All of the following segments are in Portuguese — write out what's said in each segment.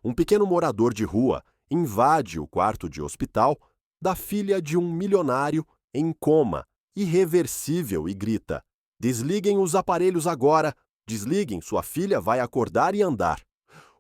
Um pequeno morador de rua invade o quarto de hospital da filha de um milionário em coma irreversível e grita: "Desliguem os aparelhos agora! Desliguem, sua filha vai acordar e andar."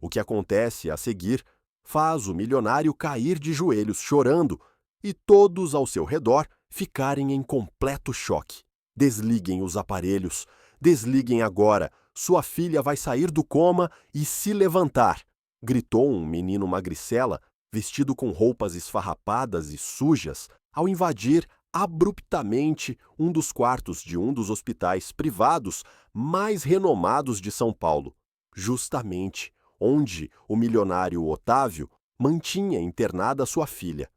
O que acontece a seguir faz o milionário cair de joelhos chorando e todos ao seu redor ficarem em completo choque. Desliguem os aparelhos. Desliguem agora. Sua filha vai sair do coma e se levantar, gritou um menino magricela, vestido com roupas esfarrapadas e sujas, ao invadir abruptamente um dos quartos de um dos hospitais privados mais renomados de São Paulo, justamente onde o milionário Otávio mantinha internada sua filha.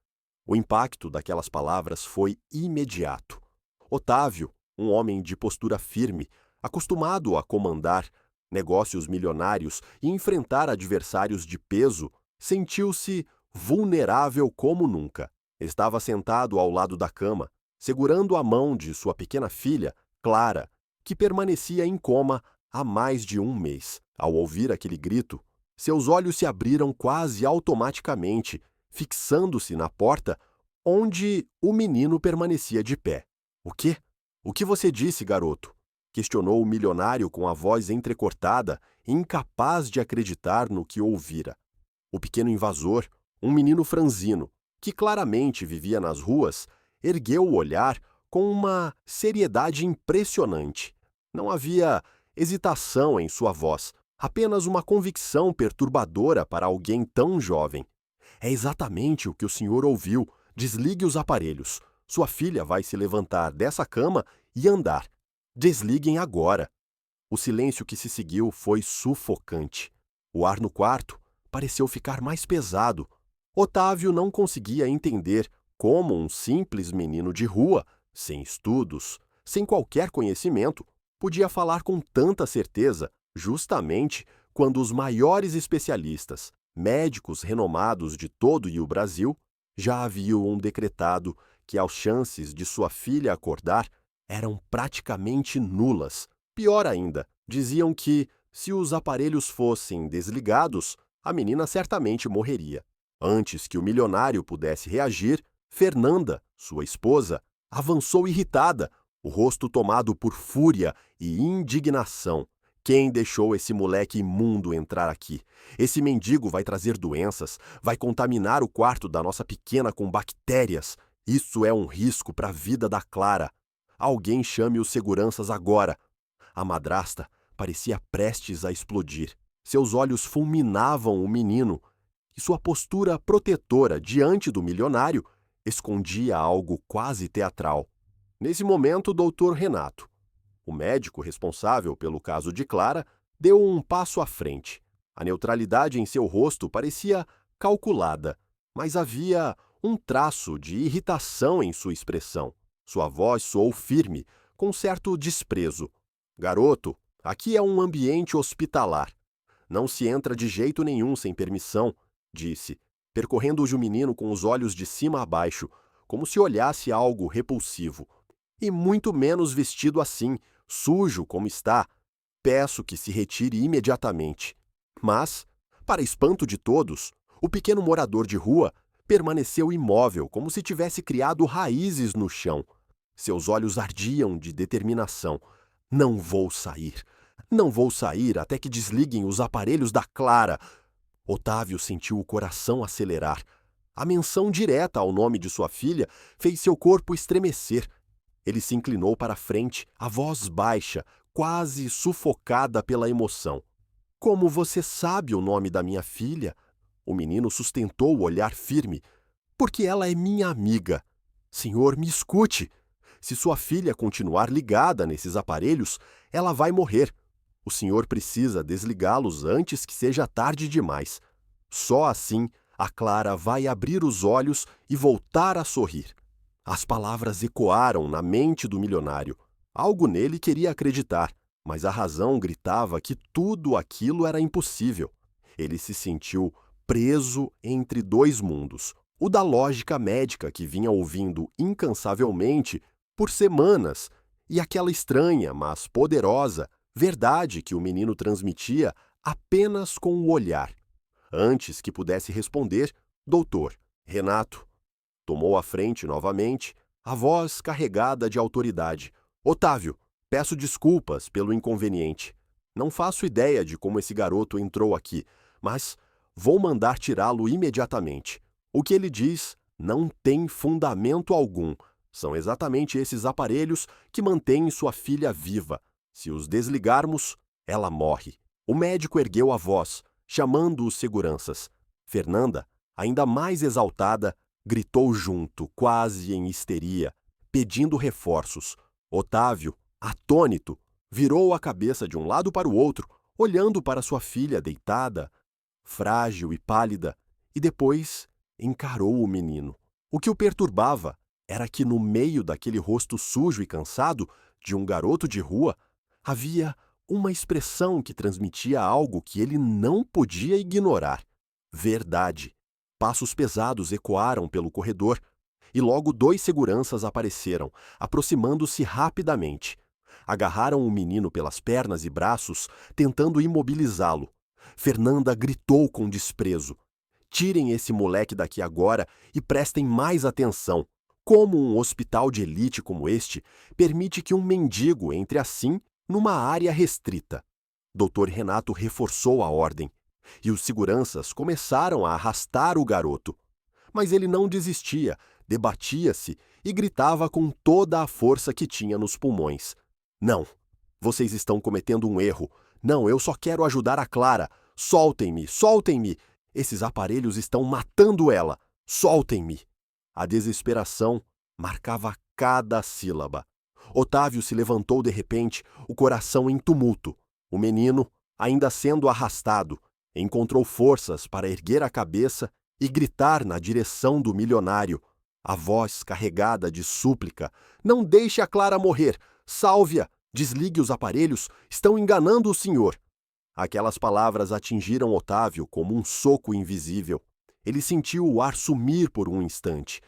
O impacto daquelas palavras foi imediato. Otávio, um homem de postura firme, acostumado a comandar negócios milionários e enfrentar adversários de peso, sentiu-se vulnerável como nunca. Estava sentado ao lado da cama, segurando a mão de sua pequena filha, Clara, que permanecia em coma há mais de um mês. Ao ouvir aquele grito, seus olhos se abriram quase automaticamente, fixando-se na porta onde o menino permanecia de pé. "O quê? O que você disse, garoto?" questionou o milionário com a voz entrecortada, incapaz de acreditar no que ouvira. O pequeno invasor, um menino franzino, que claramente vivia nas ruas, ergueu o olhar com uma seriedade impressionante. Não havia hesitação em sua voz, apenas uma convicção perturbadora para alguém tão jovem. "É exatamente o que o senhor ouviu. Desligue os aparelhos. Sua filha vai se levantar dessa cama e andar. Desliguem agora." O silêncio que se seguiu foi sufocante. O ar no quarto pareceu ficar mais pesado. Otávio não conseguia entender como um simples menino de rua, sem estudos, sem qualquer conhecimento, podia falar com tanta certeza, justamente quando os maiores especialistas, médicos renomados de todo o Brasil, já haviam decretado que as chances de sua filha acordar eram praticamente nulas. Pior ainda, diziam que, se os aparelhos fossem desligados, a menina certamente morreria. Antes que o milionário pudesse reagir, Fernanda, sua esposa, avançou irritada, o rosto tomado por fúria e indignação. "Quem deixou esse moleque imundo entrar aqui? Esse mendigo vai trazer doenças, vai contaminar o quarto da nossa pequena com bactérias. Isso é um risco para a vida da Clara. Alguém chame os seguranças agora." A madrasta parecia prestes a explodir. Seus olhos fulminavam o menino e sua postura protetora diante do milionário escondia algo quase teatral. Nesse momento, o doutor Renato, o médico responsável pelo caso de Clara, deu um passo à frente. A neutralidade em seu rosto parecia calculada, mas havia um traço de irritação em sua expressão. Sua voz soou firme, com certo desprezo. "Garoto, aqui é um ambiente hospitalar. Não se entra de jeito nenhum sem permissão", disse, percorrendo o menino com os olhos de cima a baixo, como se olhasse algo repulsivo. "E muito menos vestido assim, sujo como está. Peço que se retire imediatamente." Mas, para espanto de todos, o pequeno morador de rua permaneceu imóvel, como se tivesse criado raízes no chão. Seus olhos ardiam de determinação. "Não vou sair. Não vou sair até que desliguem os aparelhos da Clara." Otávio sentiu o coração acelerar. A menção direta ao nome de sua filha fez seu corpo estremecer. Ele se inclinou para a frente, a voz baixa, quase sufocada pela emoção. "Como você sabe o nome da minha filha?" O menino sustentou o olhar firme. "Porque ela é minha amiga. Senhor, me escute. Se sua filha continuar ligada nesses aparelhos, ela vai morrer. O senhor precisa desligá-los antes que seja tarde demais. Só assim a Clara vai abrir os olhos e voltar a sorrir." As palavras ecoaram na mente do milionário. Algo nele queria acreditar, mas a razão gritava que tudo aquilo era impossível. Ele se sentiu preso entre dois mundos: o da lógica médica que vinha ouvindo incansavelmente por semanas e aquela estranha, mas poderosa, verdade que o menino transmitia apenas com o olhar. Antes que pudesse responder, doutor Renato tomou a frente novamente, a voz carregada de autoridade. Otávio, peço desculpas pelo inconveniente. Não faço ideia de como esse garoto entrou aqui, mas vou mandar tirá-lo imediatamente. O que ele diz não tem fundamento algum. São exatamente esses aparelhos que mantêm sua filha viva. Se os desligarmos, ela morre. O médico ergueu a voz, chamando os seguranças. Fernanda, ainda mais exaltada, gritou junto, quase em histeria, pedindo reforços. Otávio, atônito, virou a cabeça de um lado para o outro, olhando para sua filha deitada, frágil e pálida, e depois encarou o menino. O que o perturbava era que no meio daquele rosto sujo e cansado de um garoto de rua havia uma expressão que transmitia algo que ele não podia ignorar. Verdade. Passos pesados ecoaram pelo corredor e logo 2 seguranças apareceram, aproximando-se rapidamente. Agarraram o menino pelas pernas e braços, tentando imobilizá-lo. Fernanda gritou com desprezo. Tirem esse moleque daqui agora e prestem mais atenção. Como um hospital de elite como este permite que um mendigo entre assim numa área restrita? Dr. Renato reforçou a ordem, e os seguranças começaram a arrastar o garoto. Mas ele não desistia, debatia-se e gritava com toda a força que tinha nos pulmões. Não, vocês estão cometendo um erro. Não, eu só quero ajudar a Clara. Soltem-me, soltem-me. Esses aparelhos estão matando ela. Soltem-me. A desesperação marcava cada sílaba. Otávio se levantou de repente, o coração em tumulto. O menino, ainda sendo arrastado, encontrou forças para erguer a cabeça e gritar na direção do milionário. A voz carregada de súplica. Não deixe a Clara morrer. Salve-a. Desligue os aparelhos. Estão enganando o senhor. Aquelas palavras atingiram Otávio como um soco invisível. Ele sentiu o ar sumir por um instante,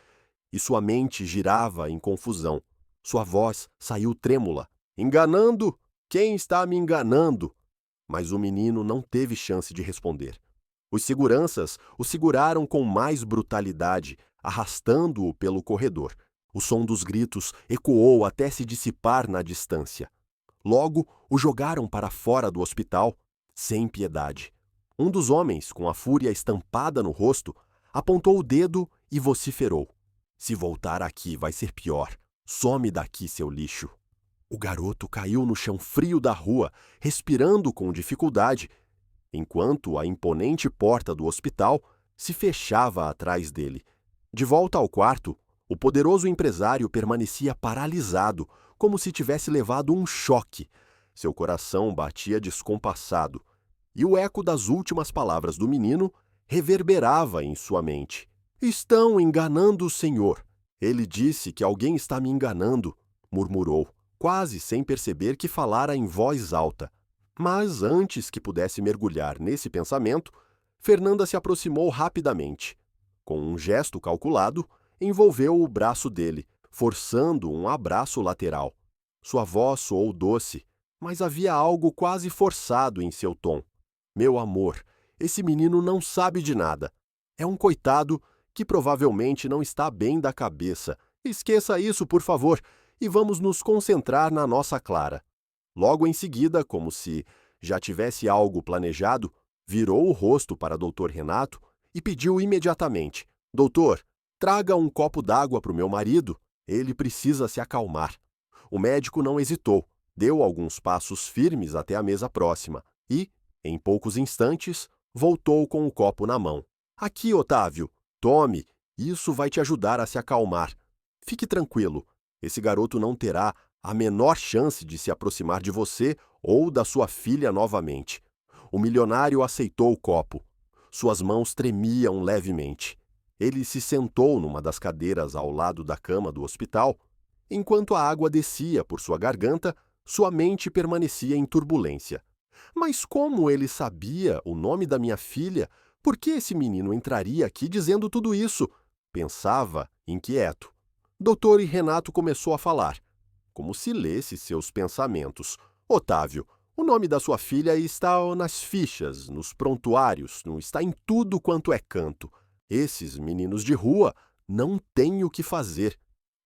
e sua mente girava em confusão. Sua voz saiu trêmula. Enganando? Quem está me enganando? Mas o menino não teve chance de responder. Os seguranças o seguraram com mais brutalidade, arrastando-o pelo corredor. O som dos gritos ecoou até se dissipar na distância. Logo, o jogaram para fora do hospital, sem piedade. Um dos homens, com a fúria estampada no rosto, apontou o dedo e vociferou. Se voltar aqui vai ser pior. Some daqui, seu lixo. O garoto caiu no chão frio da rua, respirando com dificuldade, enquanto a imponente porta do hospital se fechava atrás dele. De volta ao quarto, o poderoso empresário permanecia paralisado, como se tivesse levado um choque. Seu coração batia descompassado, e o eco das últimas palavras do menino reverberava em sua mente. Estão enganando o senhor. Ele disse que alguém está me enganando, murmurou, quase sem perceber que falara em voz alta. Mas antes que pudesse mergulhar nesse pensamento, Fernanda se aproximou rapidamente. Com um gesto calculado, envolveu o braço dele, forçando um abraço lateral. Sua voz soou doce, mas havia algo quase forçado em seu tom. Meu amor, esse menino não sabe de nada. É um coitado que provavelmente não está bem da cabeça. Esqueça isso, por favor, e vamos nos concentrar na nossa Clara. Logo em seguida, como se já tivesse algo planejado, virou o rosto para Dr. Renato e pediu imediatamente: Doutor, traga um copo d'água para o meu marido. Ele precisa se acalmar. O médico não hesitou, deu alguns passos firmes até a mesa próxima e, em poucos instantes, voltou com o copo na mão. Aqui, Otávio, tome, isso vai te ajudar a se acalmar. Fique tranquilo, esse garoto não terá a menor chance de se aproximar de você ou da sua filha novamente. O milionário aceitou o copo. Suas mãos tremiam levemente. Ele se sentou numa das cadeiras ao lado da cama do hospital. Enquanto a água descia por sua garganta, sua mente permanecia em turbulência. Mas como ele sabia o nome da minha filha? Por que esse menino entraria aqui dizendo tudo isso? Pensava, inquieto. Doutor Renato começou a falar, como se lesse seus pensamentos. Otávio, O nome da sua filha está nas fichas, nos prontuários, não está em tudo quanto é canto. Esses meninos de rua não têm o que fazer.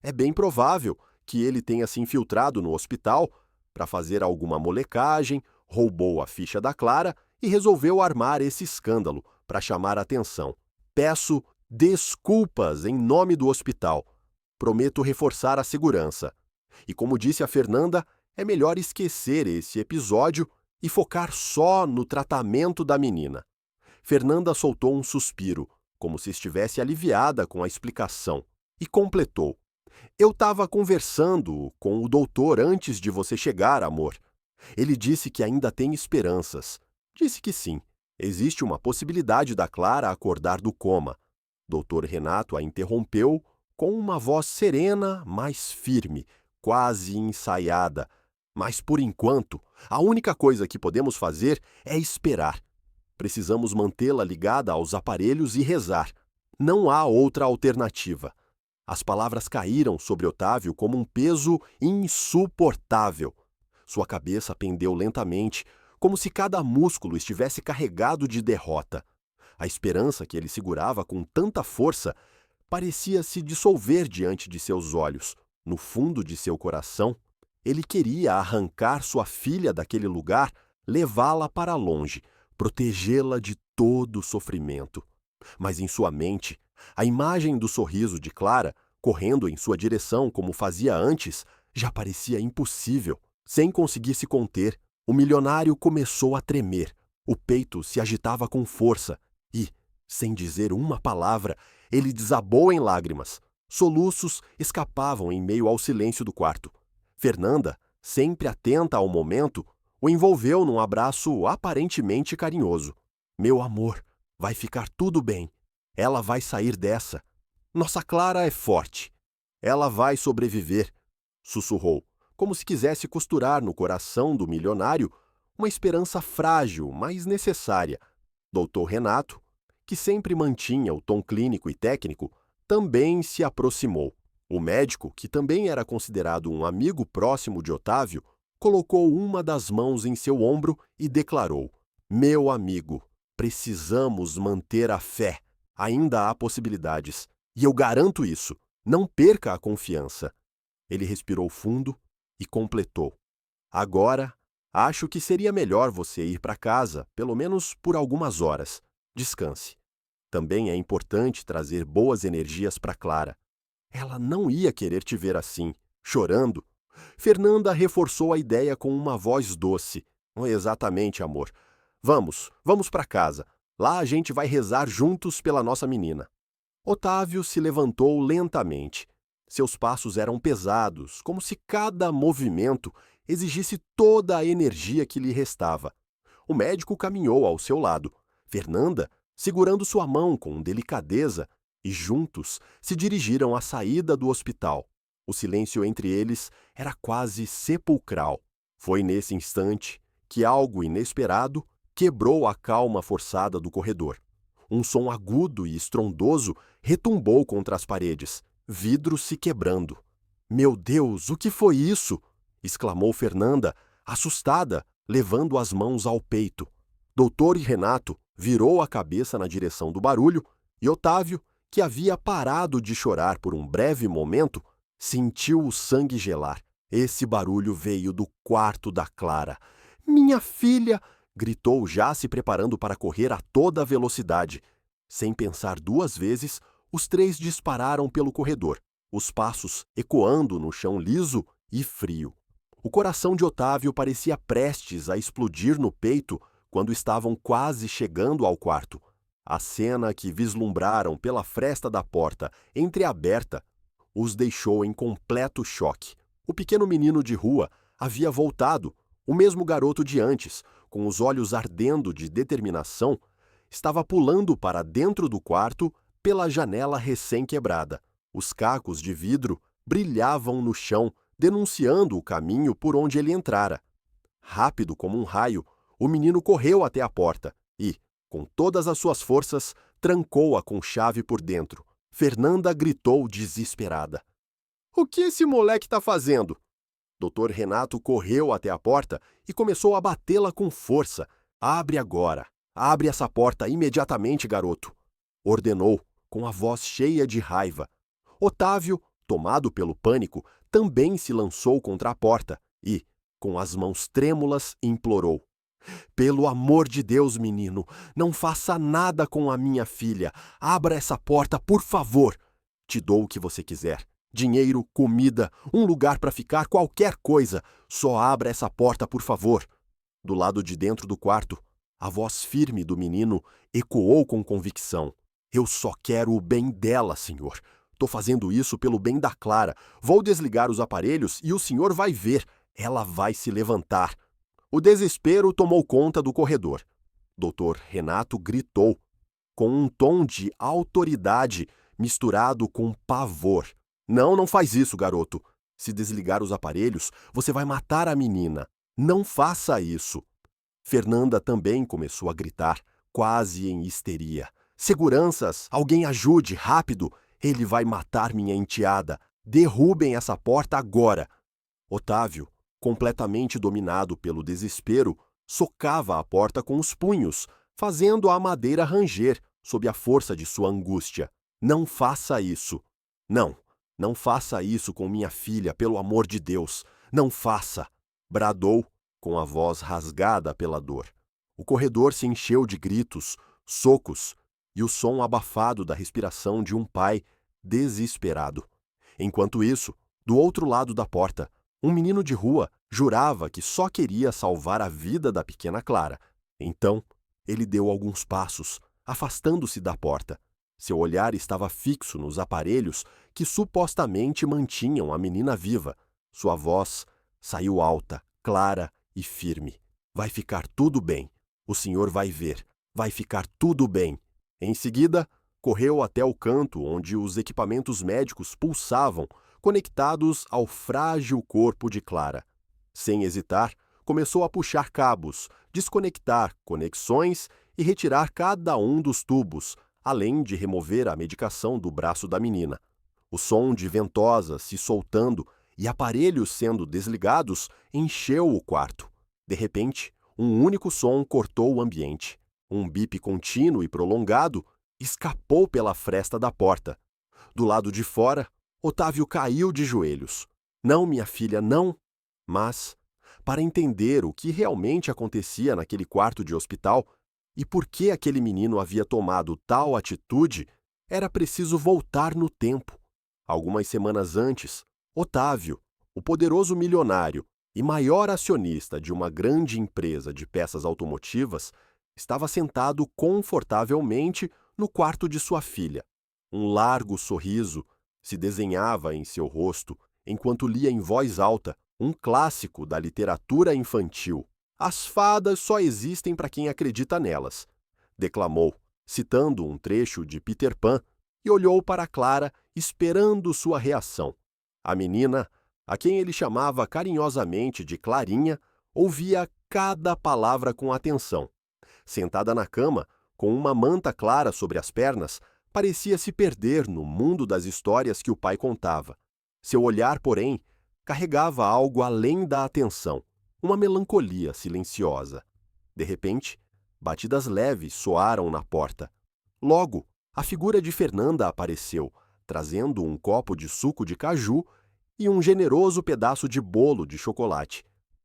É bem provável que ele tenha se infiltrado no hospital para fazer alguma molecagem, roubou a ficha da Clara e resolveu armar esse escândalo para chamar a atenção. Peço desculpas em nome do hospital. Prometo reforçar a segurança. E como disse a Fernanda, é melhor esquecer esse episódio e focar só no tratamento da menina. Fernanda soltou um suspiro, como se estivesse aliviada com a explicação, e completou. Eu estava conversando com o doutor antes de você chegar, amor. Ele disse que ainda tem esperanças. Disse que sim. Existe uma possibilidade da Clara acordar do coma. Doutor Renato a interrompeu com uma voz serena, mas firme, quase ensaiada. Mas, por enquanto, a única coisa que podemos fazer é esperar. Precisamos mantê-la ligada aos aparelhos e rezar. Não há outra alternativa. As palavras caíram sobre Otávio como um peso insuportável. Sua cabeça pendeu lentamente, como se cada músculo estivesse carregado de derrota. A esperança que ele segurava com tanta força parecia se dissolver diante de seus olhos. No fundo de seu coração, ele queria arrancar sua filha daquele lugar, levá-la para longe, protegê-la de todo o sofrimento. Mas em sua mente, a imagem do sorriso de Clara, correndo em sua direção como fazia antes, já parecia impossível. Sem conseguir se conter, o milionário começou a tremer. O peito se agitava com força e, sem dizer uma palavra, ele desabou em lágrimas. Soluços escapavam em meio ao silêncio do quarto. Fernanda, sempre atenta ao momento, o envolveu num abraço aparentemente carinhoso. Meu amor, vai ficar tudo bem. Ela vai sair dessa. Nossa Clara é forte. Ela vai sobreviver, sussurrou, como se quisesse costurar no coração do milionário uma esperança frágil, mas necessária. Doutor Renato, que sempre mantinha o tom clínico e técnico, também se aproximou. O médico, que também era considerado um amigo próximo de Otávio, colocou uma das mãos em seu ombro e declarou: Meu amigo, precisamos manter a fé. Ainda há possibilidades. E eu garanto isso. Não perca a confiança. Ele respirou fundo e completou. Agora, acho que seria melhor você ir para casa, pelo menos por algumas horas. Descanse. Também é importante trazer boas energias para Clara. Ela não ia querer te ver assim, chorando. Fernanda reforçou a ideia com uma voz doce. Exatamente, amor. Vamos para casa. Lá a gente vai rezar juntos pela nossa menina. Otávio se levantou lentamente. Seus passos eram pesados, como se cada movimento exigisse toda a energia que lhe restava. O médico caminhou ao seu lado. Fernanda, segurando sua mão com delicadeza, e juntos se dirigiram à saída do hospital. O silêncio entre eles era quase sepulcral. Foi nesse instante que algo inesperado quebrou a calma forçada do corredor. Um som agudo e estrondoso retumbou contra as paredes, vidros se quebrando. Meu Deus, o que foi isso? Exclamou Fernanda, assustada, levando as mãos ao peito. Doutor Renato virou a cabeça na direção do barulho e Otávio, que havia parado de chorar por um breve momento, sentiu o sangue gelar. Esse barulho veio do quarto da Clara. Minha filha! Gritou, já se preparando para correr a toda velocidade. Sem pensar duas vezes, os três dispararam pelo corredor, os passos ecoando no chão liso e frio. O coração de Otávio parecia prestes a explodir no peito quando estavam quase chegando ao quarto. A cena que vislumbraram pela fresta da porta entreaberta os deixou em completo choque. O pequeno menino de rua havia voltado, o mesmo garoto de antes, com os olhos ardendo de determinação, estava pulando para dentro do quarto pela janela recém-quebrada. Os cacos de vidro brilhavam no chão, denunciando o caminho por onde ele entrara. Rápido como um raio, o menino correu até a porta e, com todas as suas forças, trancou-a com chave por dentro. Fernanda gritou desesperada. — O que esse moleque está fazendo? Dr. Renato correu até a porta e começou a batê-la com força. Abre agora! Abre essa porta imediatamente, garoto! Ordenou, com a voz cheia de raiva. Otávio, tomado pelo pânico, também se lançou contra a porta e, com as mãos trêmulas, implorou: Pelo amor de Deus, menino, não faça nada com a minha filha. Abra essa porta, por favor. Te dou o que você quiser. Dinheiro, comida, um lugar para ficar, qualquer coisa. Só abra essa porta, por favor. Do lado de dentro do quarto, a voz firme do menino ecoou com convicção. Eu só quero o bem dela, senhor. Tô fazendo isso pelo bem da Clara. Vou desligar os aparelhos e o senhor vai ver. Ela vai se levantar. O desespero tomou conta do corredor. Dr. Renato gritou, com um tom de autoridade misturado com pavor. Não faz isso, garoto. Se desligar os aparelhos, você vai matar a menina. Não faça isso. Fernanda também começou a gritar, quase em histeria. Seguranças, alguém ajude, rápido. Ele vai matar minha enteada. Derrubem essa porta agora. Otávio, completamente dominado pelo desespero, socava a porta com os punhos, fazendo a madeira ranger sob a força de sua angústia. Não faça isso. Não faça isso com minha filha, pelo amor de Deus. Não faça! Bradou, com a voz rasgada pela dor. O corredor se encheu de gritos, socos e o som abafado da respiração de um pai desesperado. Enquanto isso, do outro lado da porta, um menino de rua jurava que só queria salvar a vida da pequena Clara. Então, ele deu alguns passos, afastando-se da porta. Seu olhar estava fixo nos aparelhos que supostamente mantinham a menina viva. Sua voz saiu alta, clara e firme. Vai ficar tudo bem. O senhor vai ver. Vai ficar tudo bem. Em seguida, correu até o canto onde os equipamentos médicos pulsavam, conectados ao frágil corpo de Clara. Sem hesitar, começou a puxar cabos, desconectar conexões e retirar cada um dos tubos, além de remover a medicação do braço da menina. O som de ventosas se soltando e aparelhos sendo desligados encheu o quarto. De repente, um único som cortou o ambiente. Um bip contínuo e prolongado escapou pela fresta da porta. Do lado de fora, Otávio caiu de joelhos. Não, minha filha, não. Mas, para entender o que realmente acontecia naquele quarto de hospital e por que aquele menino havia tomado tal atitude, era preciso voltar no tempo. Algumas semanas antes, Otávio, o poderoso milionário e maior acionista de uma grande empresa de peças automotivas, estava sentado confortavelmente no quarto de sua filha. Um largo sorriso se desenhava em seu rosto enquanto lia em voz alta um clássico da literatura infantil. As fadas só existem para quem acredita nelas, declamou, citando um trecho de Peter Pan, e olhou para Clara esperando sua reação. A menina, a quem ele chamava carinhosamente de Clarinha, ouvia cada palavra com atenção. Sentada na cama, com uma manta clara sobre as pernas, parecia se perder no mundo das histórias que o pai contava. Seu olhar, porém, carregava algo além da atenção, uma melancolia silenciosa. De repente, batidas leves soaram na porta. Logo, a figura de Fernanda apareceu, trazendo um copo de suco de caju e um generoso pedaço de bolo de chocolate.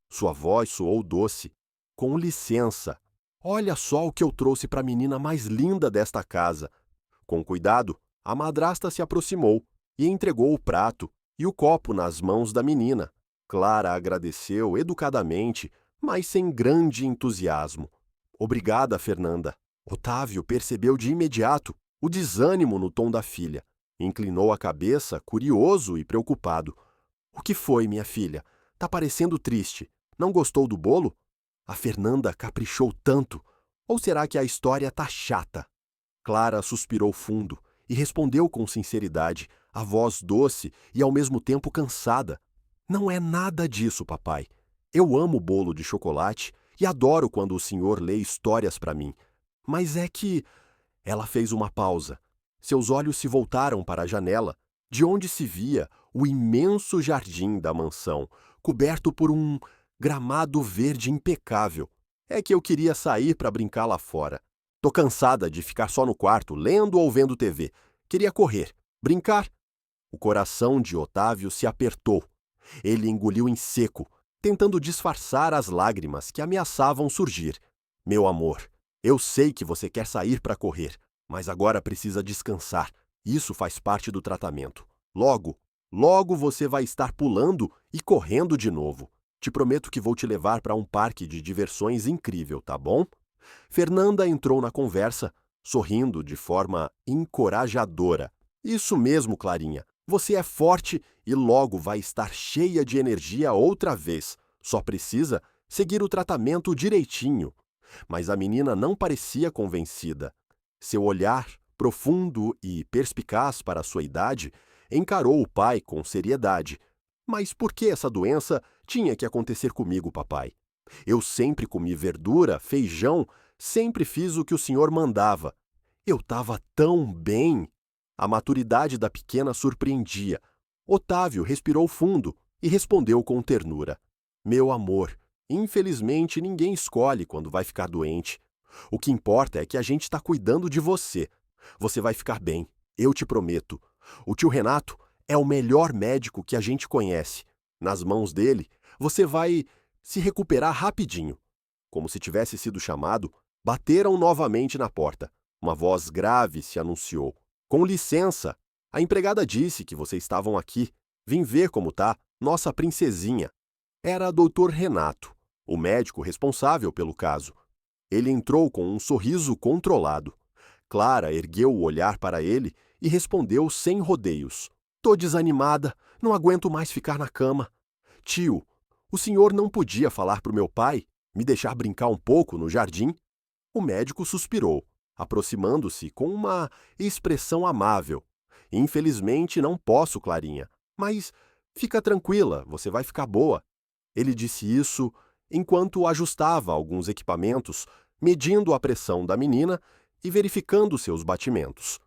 Sua voz soou doce. Com licença. Olha só o que eu trouxe para a menina mais linda desta casa. Com cuidado, a madrasta se aproximou e entregou o prato e o copo nas mãos da menina. Clara agradeceu educadamente, mas sem grande entusiasmo. Obrigada, Fernanda. Otávio percebeu de imediato o desânimo no tom da filha. Inclinou a cabeça, curioso e preocupado. O que foi, minha filha? Tá parecendo triste. Não gostou do bolo? A Fernanda caprichou tanto. Ou será que a história tá chata? Clara suspirou fundo e respondeu com sinceridade, a voz doce e ao mesmo tempo cansada. Não é nada disso, papai. Eu amo bolo de chocolate e adoro quando o senhor lê histórias para mim. Mas é que... Ela fez uma pausa. Seus olhos se voltaram para a janela, de onde se via o imenso jardim da mansão, coberto por um gramado verde impecável. É que eu queria sair para brincar lá fora. Tô cansada de ficar só no quarto, lendo ou vendo TV. Queria correr, brincar. O coração de Otávio se apertou. Ele engoliu em seco, tentando disfarçar as lágrimas que ameaçavam surgir. Meu amor, eu sei que você quer sair para correr, mas agora precisa descansar. Isso faz parte do tratamento. Logo você vai estar pulando e correndo de novo. Te prometo que vou te levar para um parque de diversões incrível, tá bom? Fernanda entrou na conversa, sorrindo de forma encorajadora. Isso mesmo, Clarinha. Você é forte e logo vai estar cheia de energia outra vez. Só precisa seguir o tratamento direitinho. Mas a menina não parecia convencida. Seu olhar, profundo e perspicaz para a sua idade, encarou o pai com seriedade. Mas por que essa doença tinha que acontecer comigo, papai? Eu sempre comi verdura, feijão, sempre fiz o que o senhor mandava. Eu estava tão bem. A maturidade da pequena surpreendia. Otávio respirou fundo e respondeu com ternura. Meu amor, infelizmente ninguém escolhe quando vai ficar doente. O que importa é que a gente está cuidando de você. Você vai ficar bem, eu te prometo. O tio Renato é o melhor médico que a gente conhece. Nas mãos dele, você vai se recuperar rapidinho. Como se tivesse sido chamado, bateram novamente na porta. Uma voz grave se anunciou. Com licença, a empregada disse que vocês estavam aqui. Vim ver como tá nossa princesinha. Era Dr. Renato, o médico responsável pelo caso. Ele entrou com um sorriso controlado. Clara ergueu o olhar para ele e respondeu sem rodeios. Tô desanimada, não aguento mais ficar na cama. Tio, o senhor não podia falar pro meu pai, me deixar brincar um pouco no jardim? O médico suspirou, aproximando-se com uma expressão amável. Infelizmente não posso, Clarinha, mas fica tranquila, você vai ficar boa. Ele disse isso enquanto ajustava alguns equipamentos, medindo a pressão da menina e verificando seus batimentos.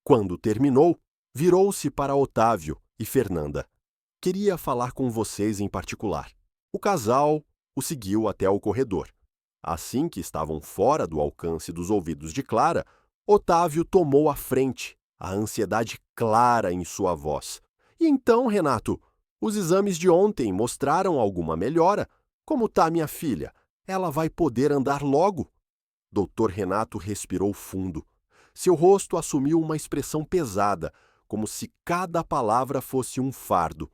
Quando terminou, virou-se para Otávio e Fernanda. Queria falar com vocês em particular. O casal o seguiu até o corredor. Assim que estavam fora do alcance dos ouvidos de Clara, Otávio tomou a frente, a ansiedade clara em sua voz. E então, Renato, os exames de ontem mostraram alguma melhora? Como tá minha filha? Ela vai poder andar logo? Dr. Renato respirou fundo. Seu rosto assumiu uma expressão pesada, como se cada palavra fosse um fardo.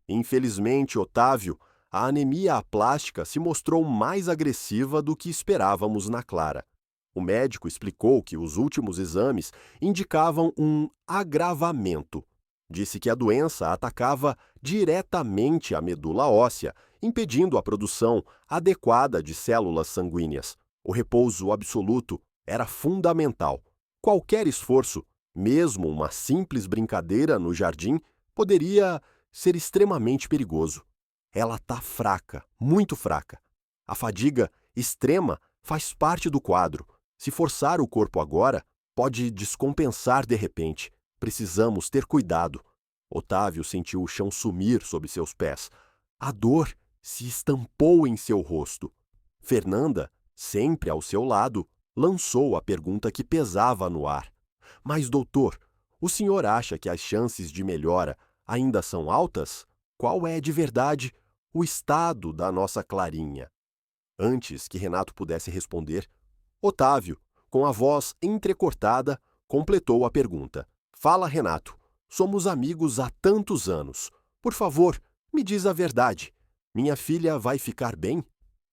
Infelizmente, Otávio, a anemia aplástica se mostrou mais agressiva do que esperávamos na Clara. O médico explicou que os últimos exames indicavam um agravamento. Disse que a doença atacava diretamente a medula óssea, impedindo a produção adequada de células sanguíneas. O repouso absoluto era fundamental. Qualquer esforço, mesmo uma simples brincadeira no jardim, poderia ser extremamente perigoso. Ela está fraca, muito fraca. A fadiga extrema faz parte do quadro. Se forçar o corpo agora, pode descompensar de repente. Precisamos ter cuidado. Otávio sentiu o chão sumir sob seus pés. A dor se estampou em seu rosto. Fernanda, sempre ao seu lado, lançou a pergunta que pesava no ar. Mas, doutor, o senhor acha que as chances de melhora ainda são altas? Qual é, de verdade, o estado da nossa Clarinha? Antes que Renato pudesse responder, Otávio, com a voz entrecortada, completou a pergunta. Fala, Renato. Somos amigos há tantos anos. Por favor, me diz a verdade. Minha filha vai ficar bem?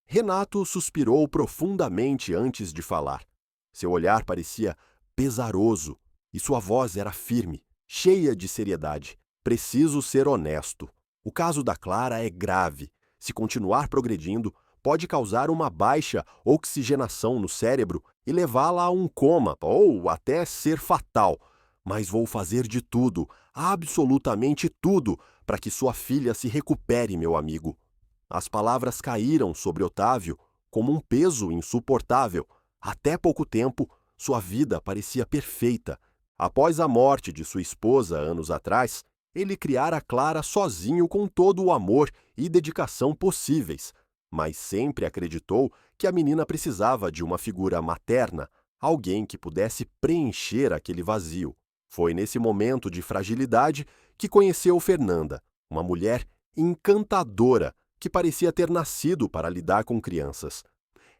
Renato suspirou profundamente antes de falar. Seu olhar parecia pesaroso e sua voz era firme, cheia de seriedade. Preciso ser honesto. O caso da Clara é grave. Se continuar progredindo, pode causar uma baixa oxigenação no cérebro e levá-la a um coma ou até ser fatal. Mas vou fazer de tudo, absolutamente tudo, para que sua filha se recupere, meu amigo. As palavras caíram sobre Otávio como um peso insuportável. Até pouco tempo, sua vida parecia perfeita. Após a morte de sua esposa anos atrás, Ele criara Clara sozinho com todo o amor e dedicação possíveis, mas sempre acreditou que a menina precisava de uma figura materna, alguém que pudesse preencher aquele vazio. Foi nesse momento de fragilidade que conheceu Fernanda, uma mulher encantadora que parecia ter nascido para lidar com crianças.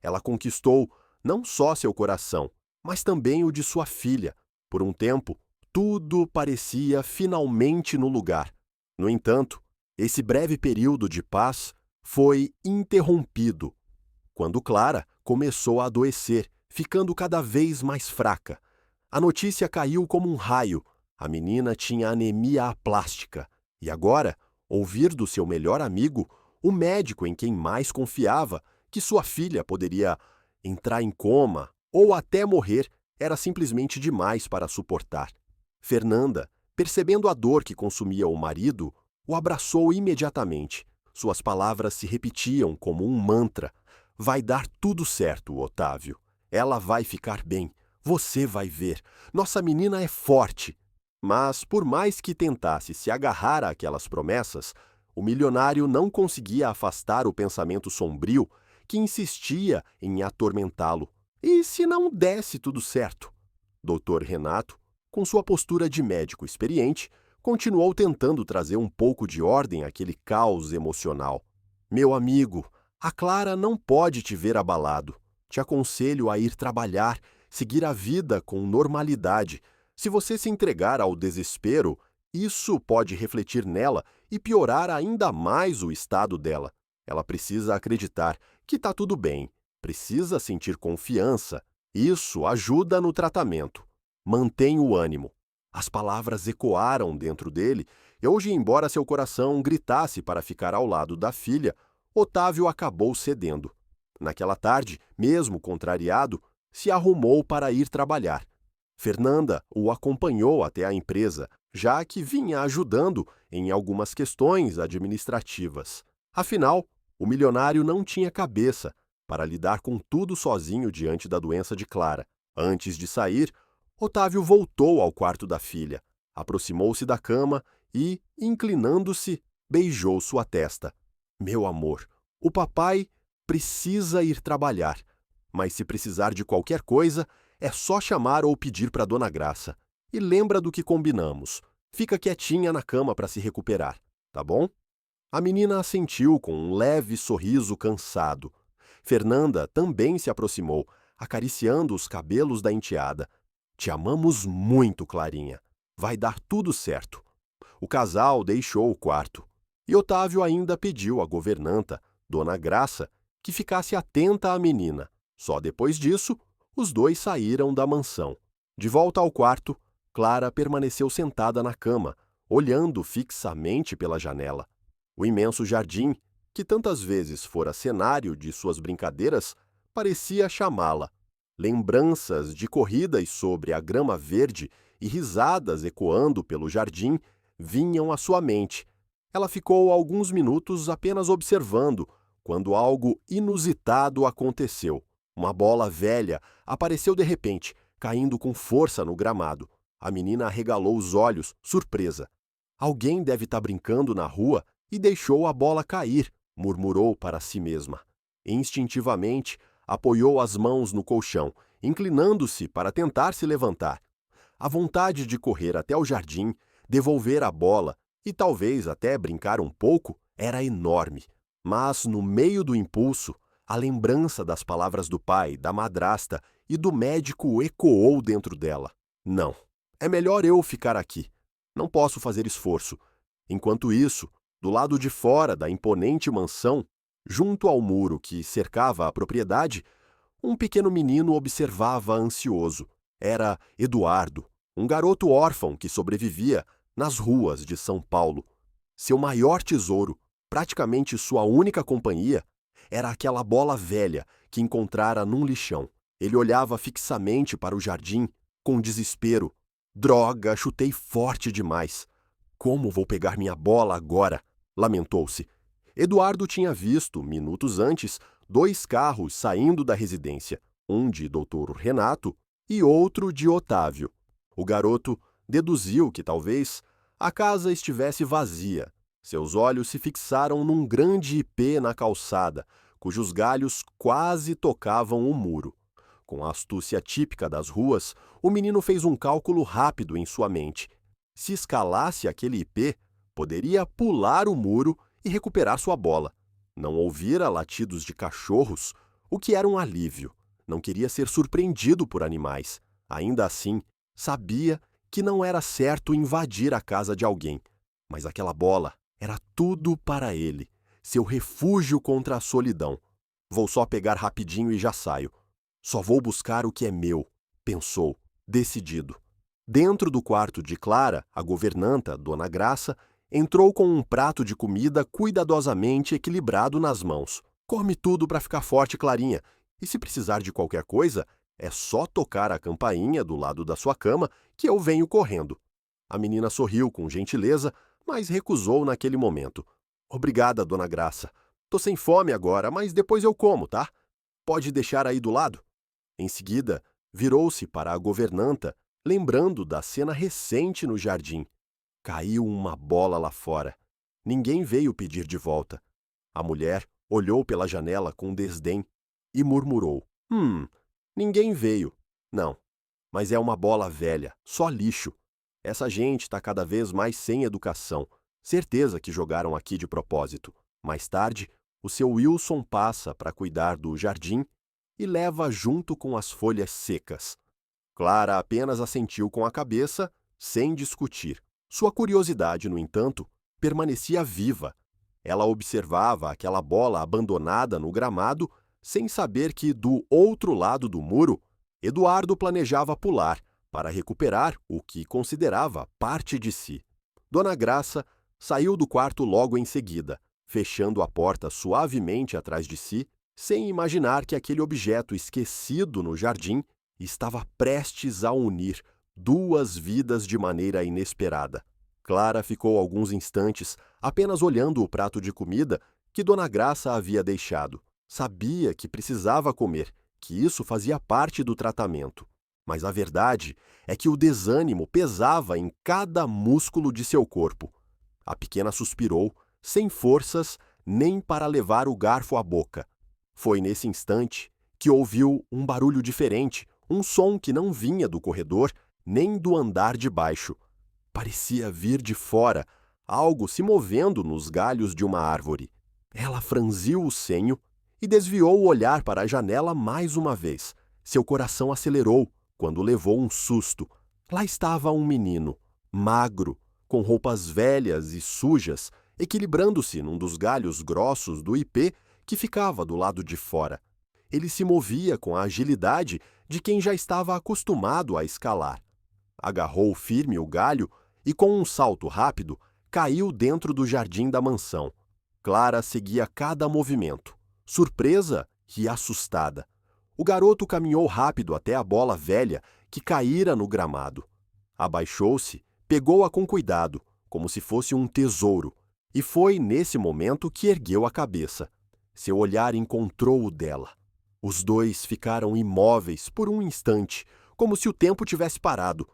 Ela conquistou não só seu coração, mas também o de sua filha. Por um tempo, tudo parecia finalmente no lugar. No entanto, esse breve período de paz foi interrompido quando Clara começou a adoecer, ficando cada vez mais fraca. A notícia caiu como um raio. A menina tinha anemia aplástica. E agora, ouvir do seu melhor amigo, o médico em quem mais confiava, que sua filha poderia entrar em coma ou até morrer, era simplesmente demais para suportar. Fernanda, percebendo a dor que consumia o marido, o abraçou imediatamente. Suas palavras se repetiam como um mantra. Vai dar tudo certo, Otávio. Ela vai ficar bem. Você vai ver. Nossa menina é forte. Mas, por mais que tentasse se agarrar àquelas promessas, o milionário não conseguia afastar o pensamento sombrio que insistia em atormentá-lo. E se não desse tudo certo? Dr. Renato, com sua postura de médico experiente, continuou tentando trazer um pouco de ordem àquele caos emocional. Meu amigo, a Clara não pode te ver abalado. Te aconselho a ir trabalhar, seguir a vida com normalidade. Se você se entregar ao desespero, isso pode refletir nela e piorar ainda mais o estado dela. Ela precisa acreditar que está tudo bem, precisa sentir confiança. Isso ajuda no tratamento. Mantém o ânimo. As palavras ecoaram dentro dele e hoje, embora seu coração gritasse para ficar ao lado da filha, Otávio acabou cedendo. Naquela tarde, mesmo contrariado, se arrumou para ir trabalhar. Fernanda o acompanhou até a empresa, já que vinha ajudando em algumas questões administrativas. Afinal, o milionário não tinha cabeça para lidar com tudo sozinho diante da doença de Clara. Antes de sair, Otávio voltou ao quarto da filha, aproximou-se da cama e, inclinando-se, beijou sua testa. Meu amor, o papai precisa ir trabalhar, mas se precisar de qualquer coisa, é só chamar ou pedir para Dona Graça. E lembra do que combinamos. Fica quietinha na cama para se recuperar, tá bom? A menina assentiu com um leve sorriso cansado. Fernanda também se aproximou, acariciando os cabelos da enteada. Te amamos muito, Clarinha. Vai dar tudo certo. O casal deixou o quarto. E Otávio ainda pediu à governanta, Dona Graça, que ficasse atenta à menina. Só depois disso, os dois saíram da mansão. De volta ao quarto, Clara permaneceu sentada na cama, olhando fixamente pela janela. O imenso jardim, que tantas vezes fora cenário de suas brincadeiras, parecia chamá-la. Lembranças de corridas sobre a grama verde e risadas ecoando pelo jardim vinham à sua mente. Ela ficou alguns minutos apenas observando, quando algo inusitado aconteceu. Uma bola velha apareceu de repente, caindo com força no gramado. A menina arregalou os olhos, surpresa. Alguém deve estar brincando na rua e deixou a bola cair, murmurou para si mesma. Instintivamente, apoiou as mãos no colchão, inclinando-se para tentar se levantar. A vontade de correr até o jardim, devolver a bola e talvez até brincar um pouco era enorme. Mas, no meio do impulso, a lembrança das palavras do pai, da madrasta e do médico ecoou dentro dela. Não, é melhor eu ficar aqui. Não posso fazer esforço. Enquanto isso, do lado de fora da imponente mansão, junto ao muro que cercava a propriedade, um pequeno menino observava ansioso. Era Eduardo, um garoto órfão que sobrevivia nas ruas de São Paulo. Seu maior tesouro, praticamente sua única companhia, era aquela bola velha que encontrara num lixão. Ele olhava fixamente para o jardim, com desespero. Droga, chutei forte demais. Como vou pegar minha bola agora? Lamentou-se. Eduardo tinha visto, minutos antes, 2 carros saindo da residência, um de Dr. Renato e outro de Otávio. O garoto deduziu que talvez a casa estivesse vazia. Seus olhos se fixaram num grande ipê na calçada, cujos galhos quase tocavam o muro. Com a astúcia típica das ruas, o menino fez um cálculo rápido em sua mente. Se escalasse aquele ipê, poderia pular o muro e recuperar sua bola. Não ouvira latidos de cachorros, o que era um alívio. Não queria ser surpreendido por animais. Ainda assim, sabia que não era certo invadir a casa de alguém. Mas aquela bola era tudo para ele, seu refúgio contra a solidão. Vou só pegar rapidinho e já saio. Só vou buscar o que é meu, pensou, decidido. Dentro do quarto de Clara, a governanta, Dona Graça, entrou com um prato de comida cuidadosamente equilibrado nas mãos. Come tudo para ficar forte, Clarinha, e se precisar de qualquer coisa, é só tocar a campainha do lado da sua cama que eu venho correndo. A menina sorriu com gentileza, mas recusou naquele momento. Obrigada, Dona Graça. Tô sem fome agora, mas depois eu como, tá? Pode deixar aí do lado? Em seguida, virou-se para a governanta, lembrando da cena recente no jardim. Caiu uma bola lá fora. Ninguém veio pedir de volta. A mulher olhou pela janela com desdém e murmurou: ninguém veio. Não, mas é uma bola velha, só lixo. Essa gente está cada vez mais sem educação. Certeza que jogaram aqui de propósito. Mais tarde, o seu Wilson passa para cuidar do jardim e leva junto com as folhas secas. Clara apenas assentiu com a cabeça, sem discutir. Sua curiosidade, no entanto, permanecia viva. Ela observava aquela bola abandonada no gramado, sem saber que, do outro lado do muro, Eduardo planejava pular para recuperar o que considerava parte de si. Dona Graça saiu do quarto logo em seguida, fechando a porta suavemente atrás de si, sem imaginar que aquele objeto esquecido no jardim estava prestes a unir duas vidas de maneira inesperada. Clara ficou alguns instantes apenas olhando o prato de comida que Dona Graça havia deixado. Sabia que precisava comer, que isso fazia parte do tratamento. Mas a verdade é que o desânimo pesava em cada músculo de seu corpo. A pequena suspirou, sem forças nem para levar o garfo à boca. Foi nesse instante que ouviu um barulho diferente, um som que não vinha do corredor nem do andar de baixo. Parecia vir de fora, algo se movendo nos galhos de uma árvore. Ela franziu o senho e desviou o olhar para a janela mais uma vez. Seu coração acelerou quando levou um susto. Lá estava um menino, magro, com roupas velhas e sujas, equilibrando-se num dos galhos grossos do ipê que ficava do lado de fora. Ele se movia com a agilidade de quem já estava acostumado a escalar. Agarrou firme o galho e, com um salto rápido, caiu dentro do jardim da mansão. Clara seguia cada movimento, surpresa e assustada. O garoto caminhou rápido até a bola velha que caíra no gramado. Abaixou-se, pegou-a com cuidado, como se fosse um tesouro, e foi nesse momento que ergueu a cabeça. Seu olhar encontrou o dela. Os dois ficaram imóveis por um instante, como se o tempo tivesse parado.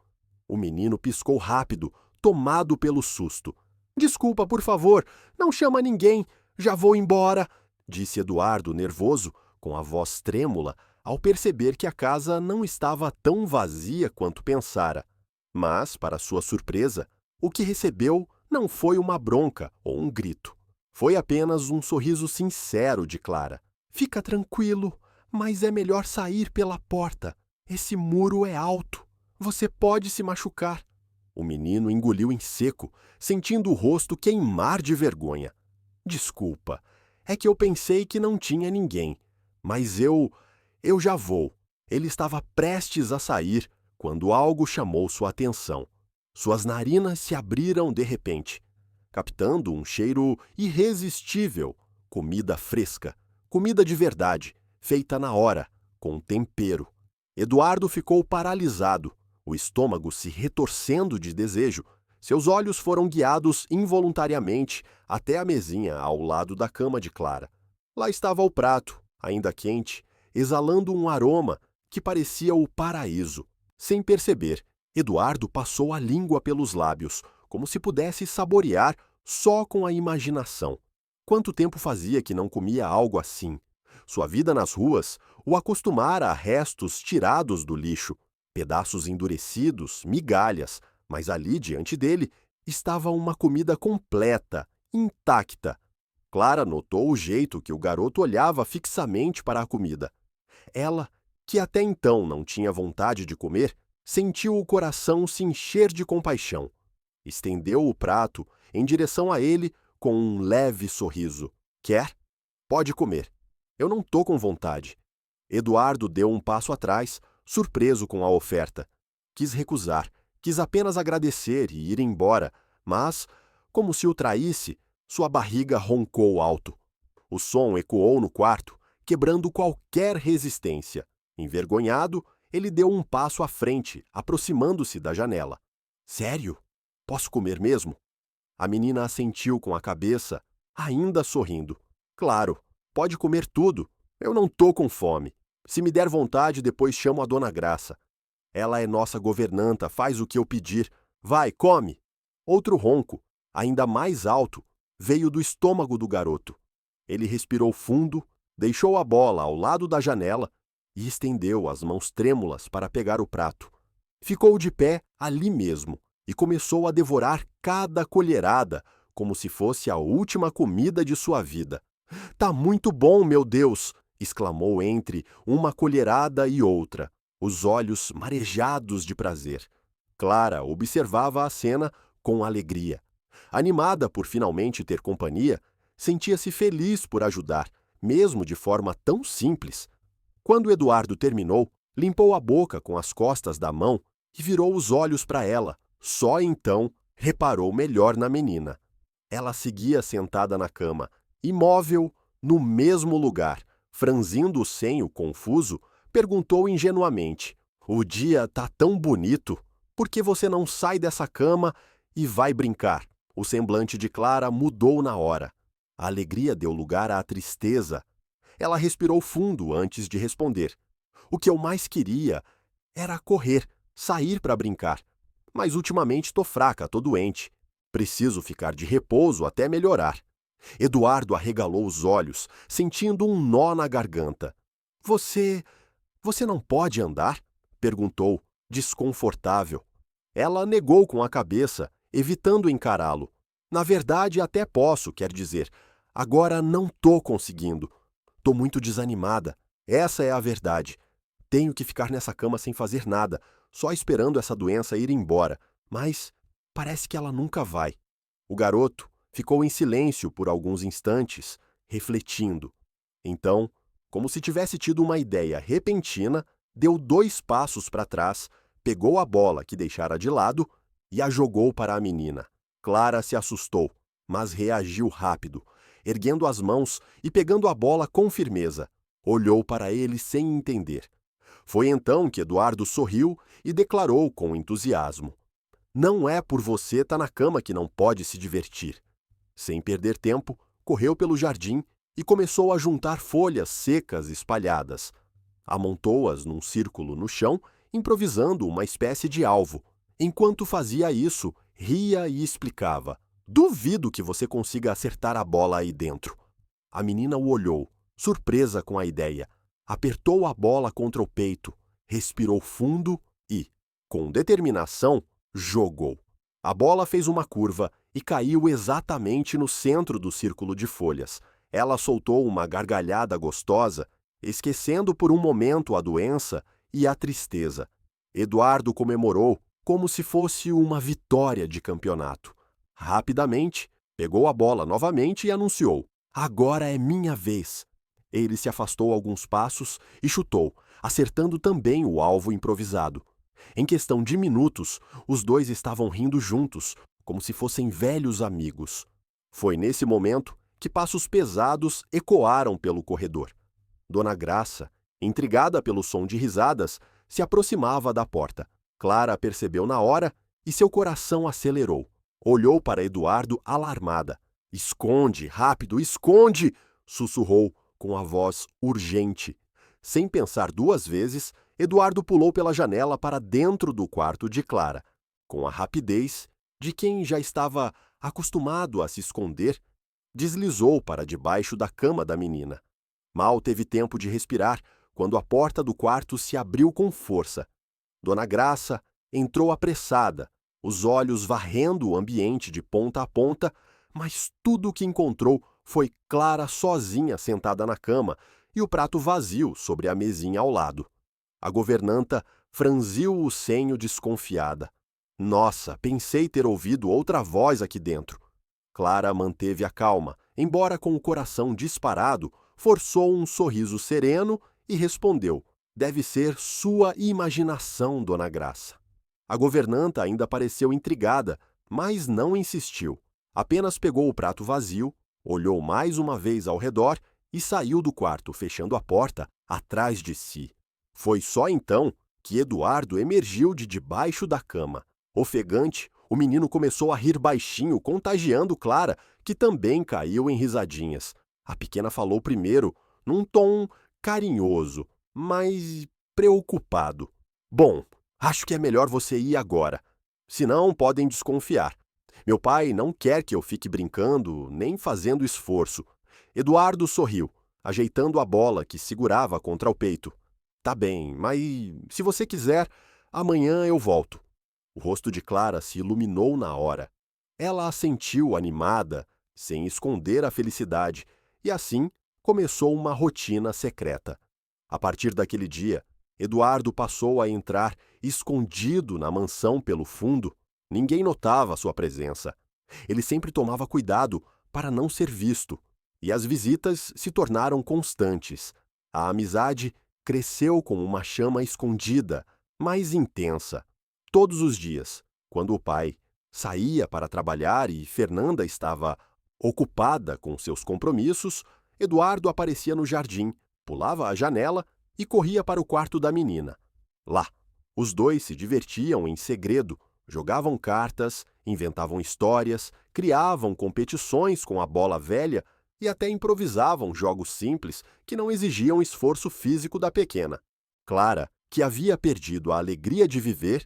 O menino piscou rápido, tomado pelo susto. Desculpa, por favor, não chama ninguém, já vou embora, disse Eduardo, nervoso, com a voz trêmula, ao perceber que a casa não estava tão vazia quanto pensara. Mas, para sua surpresa, o que recebeu não foi uma bronca ou um grito. Foi apenas um sorriso sincero de Clara. Fica tranquilo, mas é melhor sair pela porta. Esse muro é alto. Você pode se machucar. O menino engoliu em seco, sentindo o rosto queimar de vergonha. Desculpa, é que eu pensei que não tinha ninguém. Mas eu já vou. Ele estava prestes a sair quando algo chamou sua atenção. Suas narinas se abriram de repente, captando um cheiro irresistível. Comida fresca, comida de verdade, feita na hora, com tempero. Eduardo ficou paralisado, o estômago se retorcendo de desejo. Seus olhos foram guiados involuntariamente até a mesinha ao lado da cama de Clara. Lá estava o prato, ainda quente, exalando um aroma que parecia o paraíso. Sem perceber, Eduardo passou a língua pelos lábios, como se pudesse saborear só com a imaginação. Quanto tempo fazia que não comia algo assim? Sua vida nas ruas o acostumara a restos tirados do lixo, pedaços endurecidos, migalhas, mas ali diante dele estava uma comida completa, intacta. Clara notou o jeito que o garoto olhava fixamente para a comida. Ela, que até então não tinha vontade de comer, sentiu o coração se encher de compaixão. Estendeu o prato em direção a ele com um leve sorriso. Quer? Pode comer. Eu não tô com vontade. Eduardo deu um passo atrás, surpreso com a oferta. Quis recusar, quis apenas agradecer e ir embora, mas, como se o traísse, sua barriga roncou alto. O som ecoou no quarto, quebrando qualquer resistência. Envergonhado, ele deu um passo à frente, aproximando-se da janela. Sério? Posso comer mesmo? A menina assentiu com a cabeça, ainda sorrindo. Claro, pode comer tudo. Eu não tô com fome. Se me der vontade, depois chamo a Dona Graça. Ela é nossa governanta, faz o que eu pedir. Vai, come! Outro ronco, ainda mais alto, veio do estômago do garoto. Ele respirou fundo, deixou a bola ao lado da janela e estendeu as mãos trêmulas para pegar o prato. Ficou de pé ali mesmo e começou a devorar cada colherada, como se fosse a última comida de sua vida. Tá muito bom, meu Deus! Exclamou entre uma colherada e outra, os olhos marejados de prazer. Clara observava a cena com alegria. Animada por finalmente ter companhia, sentia-se feliz por ajudar, mesmo de forma tão simples. Quando Eduardo terminou, limpou a boca com as costas da mão e virou os olhos para ela. Só então reparou melhor na menina. Ela seguia sentada na cama, imóvel, no mesmo lugar. Franzindo o senho confuso, perguntou ingenuamente: "O dia tá tão bonito, por que você não sai dessa cama e vai brincar?" O semblante de Clara mudou na hora. A alegria deu lugar à tristeza. Ela respirou fundo antes de responder. O que eu mais queria era correr, sair para brincar. Mas ultimamente tô fraca, tô doente. Preciso ficar de repouso até melhorar. Eduardo arregalou os olhos, sentindo um nó na garganta. Você não pode andar?" perguntou, desconfortável. Ela negou com a cabeça, evitando encará-lo. "Na verdade, até posso, quer dizer. Agora não tô conseguindo. Tô muito desanimada. Essa é a verdade. Tenho que ficar nessa cama sem fazer nada, só esperando essa doença ir embora. Mas parece que ela nunca vai." O garoto ficou em silêncio por alguns instantes, refletindo. Então, como se tivesse tido uma ideia repentina, deu 2 passos para trás, pegou a bola que deixara de lado e a jogou para a menina. Clara se assustou, mas reagiu rápido, erguendo as mãos e pegando a bola com firmeza. Olhou para ele sem entender. Foi então que Eduardo sorriu e declarou com entusiasmo: "Não é por você estar na cama que não pode se divertir." Sem perder tempo, correu pelo jardim e começou a juntar folhas secas espalhadas. Amontou-as num círculo no chão, improvisando uma espécie de alvo. Enquanto fazia isso, ria e explicava: "Duvido que você consiga acertar a bola aí dentro." A menina o olhou, surpresa com a ideia. Apertou a bola contra o peito, respirou fundo e, com determinação, jogou. A bola fez uma curva e caiu exatamente no centro do círculo de folhas. Ela soltou uma gargalhada gostosa, esquecendo por um momento a doença e a tristeza. Eduardo comemorou como se fosse uma vitória de campeonato. Rapidamente, pegou a bola novamente e anunciou: "Agora é minha vez." Ele se afastou alguns passos e chutou, acertando também o alvo improvisado. Em questão de minutos, os dois estavam rindo juntos, como se fossem velhos amigos. Foi nesse momento que passos pesados ecoaram pelo corredor. Dona Graça, intrigada pelo som de risadas, se aproximava da porta. Clara percebeu na hora e seu coração acelerou. Olhou para Eduardo alarmada. "Esconde, rápido, esconde!" sussurrou com a voz urgente. Sem pensar 2 vezes, Eduardo pulou pela janela para dentro do quarto de Clara. Com a rapidez de quem já estava acostumado a se esconder, deslizou para debaixo da cama da menina. Mal teve tempo de respirar quando a porta do quarto se abriu com força. Dona Graça entrou apressada, os olhos varrendo o ambiente de ponta a ponta, mas tudo o que encontrou foi Clara sozinha sentada na cama e o prato vazio sobre a mesinha ao lado. A governanta franziu o senho desconfiada. Nossa, pensei ter ouvido outra voz aqui dentro. Clara manteve a calma, embora com o coração disparado, forçou um sorriso sereno e respondeu: deve ser sua imaginação, Dona Graça. A governanta ainda pareceu intrigada, mas não insistiu. Apenas pegou o prato vazio, olhou mais uma vez ao redor e saiu do quarto, fechando a porta atrás de si. Foi só então que Eduardo emergiu de debaixo da cama. Ofegante, o menino começou a rir baixinho, contagiando Clara, que também caiu em risadinhas. A pequena falou primeiro, num tom carinhoso, mas preocupado. Bom, acho que é melhor você ir agora. Senão podem desconfiar. Meu pai não quer que eu fique brincando, nem fazendo esforço. Eduardo sorriu, ajeitando a bola que segurava contra o peito. Tá bem, mas se você quiser, amanhã eu volto. O rosto de Clara se iluminou na hora. Ela assentiu animada, sem esconder a felicidade, e assim começou uma rotina secreta. A partir daquele dia, Eduardo passou a entrar escondido na mansão pelo fundo. Ninguém notava sua presença. Ele sempre tomava cuidado para não ser visto, e as visitas se tornaram constantes. A amizade cresceu como uma chama escondida, mais intensa. Todos os dias, quando o pai saía para trabalhar e Fernanda estava ocupada com seus compromissos, Eduardo aparecia no jardim, pulava a janela e corria para o quarto da menina. Lá, os dois se divertiam em segredo, jogavam cartas, inventavam histórias, criavam competições com a bola velha e até improvisavam jogos simples que não exigiam esforço físico da pequena. Clara, que havia perdido a alegria de viver,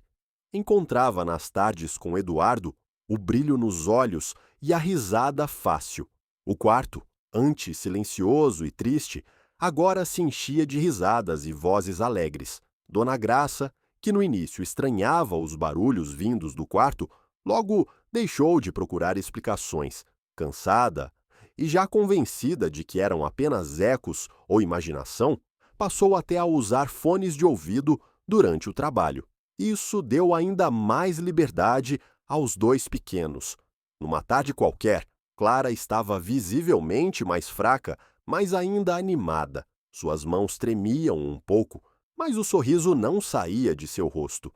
encontrava nas tardes com Eduardo o brilho nos olhos e a risada fácil. O quarto, antes silencioso e triste, agora se enchia de risadas e vozes alegres. Dona Graça, que no início estranhava os barulhos vindos do quarto, logo deixou de procurar explicações. Cansada e já convencida de que eram apenas ecos ou imaginação, passou até a usar fones de ouvido durante o trabalho. Isso deu ainda mais liberdade aos dois pequenos. Numa tarde qualquer, Clara estava visivelmente mais fraca, mas ainda animada. Suas mãos tremiam um pouco, mas o sorriso não saía de seu rosto.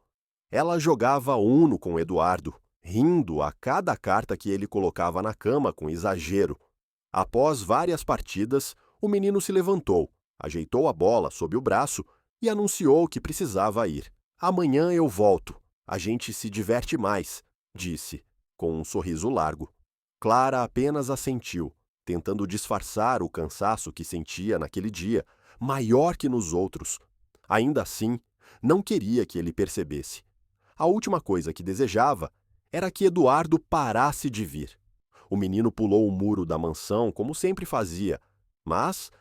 Ela jogava Uno com Eduardo, rindo a cada carta que ele colocava na cama com exagero. Após várias partidas, o menino se levantou, ajeitou a bola sob o braço e anunciou que precisava ir. Amanhã eu volto. A gente se diverte mais, disse, com um sorriso largo. Clara apenas assentiu, tentando disfarçar o cansaço que sentia naquele dia, maior que nos outros. Ainda assim, não queria que ele percebesse. A última coisa que desejava era que Eduardo parasse de vir. O menino pulou o muro da mansão como sempre fazia, mas,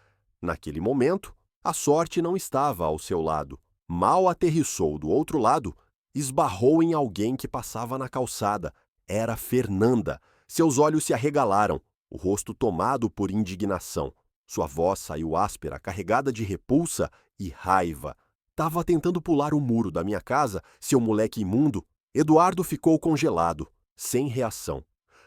naquele momento, a sorte não estava ao seu lado. Mal aterrissou do outro lado, esbarrou em alguém que passava na calçada. Era Fernanda. Seus olhos se arregalaram, o rosto tomado por indignação. Sua voz saiu áspera, carregada de repulsa e raiva. Tava tentando pular o muro da minha casa, seu moleque imundo. Eduardo ficou congelado, sem reação.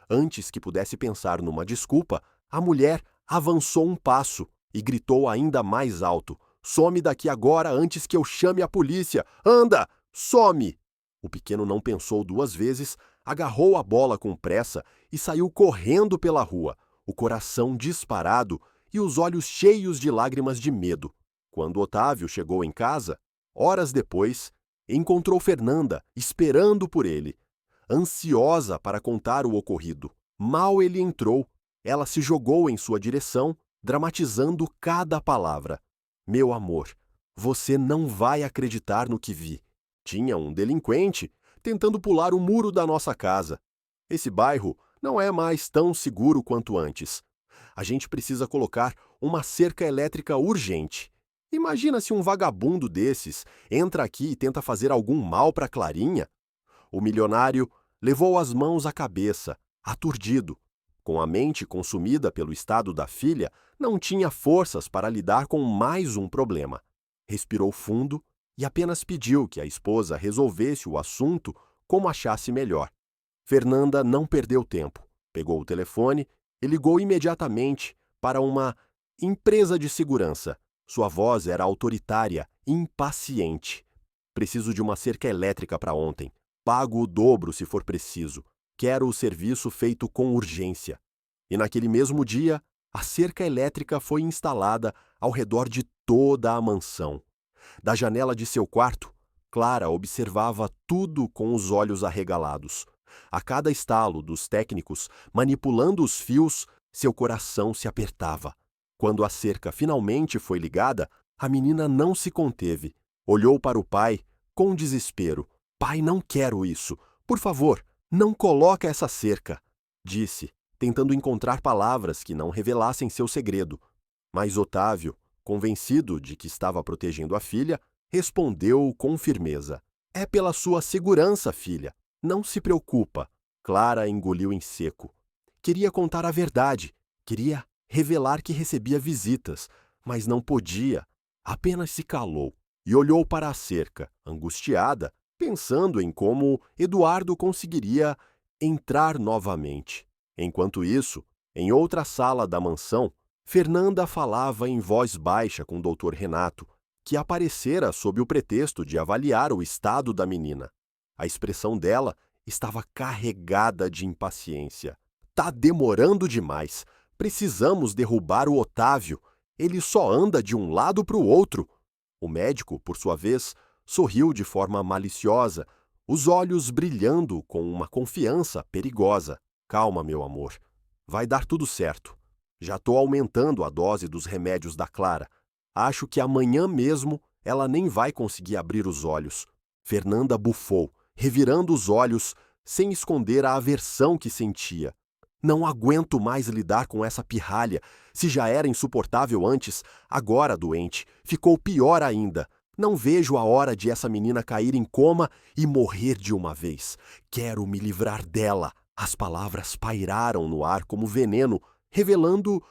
Antes que pudesse pensar numa desculpa, a mulher avançou um passo e gritou ainda mais alto: "Some daqui agora antes que eu chame a polícia! Anda! Some!" O pequeno não pensou duas vezes, agarrou a bola com pressa e saiu correndo pela rua, o coração disparado e os olhos cheios de lágrimas de medo. Quando Otávio chegou em casa, horas depois, encontrou Fernanda esperando por ele, ansiosa para contar o ocorrido. Mal ele entrou, ela se jogou em sua direção, dramatizando cada palavra. "Meu amor, você não vai acreditar no que vi. Tinha um delinquente tentando pular o muro da nossa casa. Esse bairro não é mais tão seguro quanto antes. A gente precisa colocar uma cerca elétrica urgente. Imagina se um vagabundo desses entra aqui e tenta fazer algum mal para Clarinha. O milionário levou as mãos à cabeça, aturdido. Com a mente consumida pelo estado da filha, não tinha forças para lidar com mais um problema. Respirou fundo e apenas pediu que a esposa resolvesse o assunto como achasse melhor. Fernanda não perdeu tempo. Pegou o telefone e ligou imediatamente para uma empresa de segurança. Sua voz era autoritária, impaciente. Preciso de uma cerca elétrica para ontem. Pago o dobro se for preciso. Quero o serviço feito com urgência. E naquele mesmo dia, a cerca elétrica foi instalada ao redor de toda a mansão. Da janela de seu quarto, Clara observava tudo com os olhos arregalados. A cada estalo dos técnicos, manipulando os fios, seu coração se apertava. Quando a cerca finalmente foi ligada, a menina não se conteve. Olhou para o pai com desespero. Pai, não quero isso. Por favor, não coloque essa cerca, disse, tentando encontrar palavras que não revelassem seu segredo. Mas Otávio, convencido de que estava protegendo a filha, respondeu com firmeza. É pela sua segurança, filha. Não se preocupa. Clara engoliu em seco. Queria contar a verdade. Queria revelar que recebia visitas, mas não podia. Apenas se calou e olhou para a cerca, angustiada, pensando em como Eduardo conseguiria entrar novamente. Enquanto isso, em outra sala da mansão, Fernanda falava em voz baixa com o Dr. Renato, que aparecera sob o pretexto de avaliar o estado da menina. A expressão dela estava carregada de impaciência. Tá demorando demais. Precisamos derrubar o Otávio. Ele só anda de um lado para o outro. O médico, por sua vez, sorriu de forma maliciosa, os olhos brilhando com uma confiança perigosa. Calma, meu amor. Vai dar tudo certo. Já estou aumentando a dose dos remédios da Clara. Acho que amanhã mesmo ela nem vai conseguir abrir os olhos. Fernanda bufou, revirando os olhos, sem esconder a aversão que sentia. Não aguento mais lidar com essa pirralha. Se já era insuportável antes, agora doente, ficou pior ainda. Não vejo a hora de essa menina cair em coma e morrer de uma vez. Quero me livrar dela. As palavras pairaram no ar como veneno, revelando,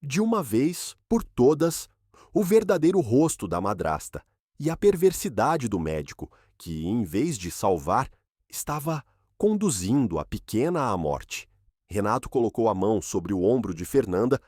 de uma vez por todas, o verdadeiro rosto da madrasta e a perversidade do médico, que, em vez de salvar, estava conduzindo a pequena à morte. Renato colocou a mão sobre o ombro de Fernanda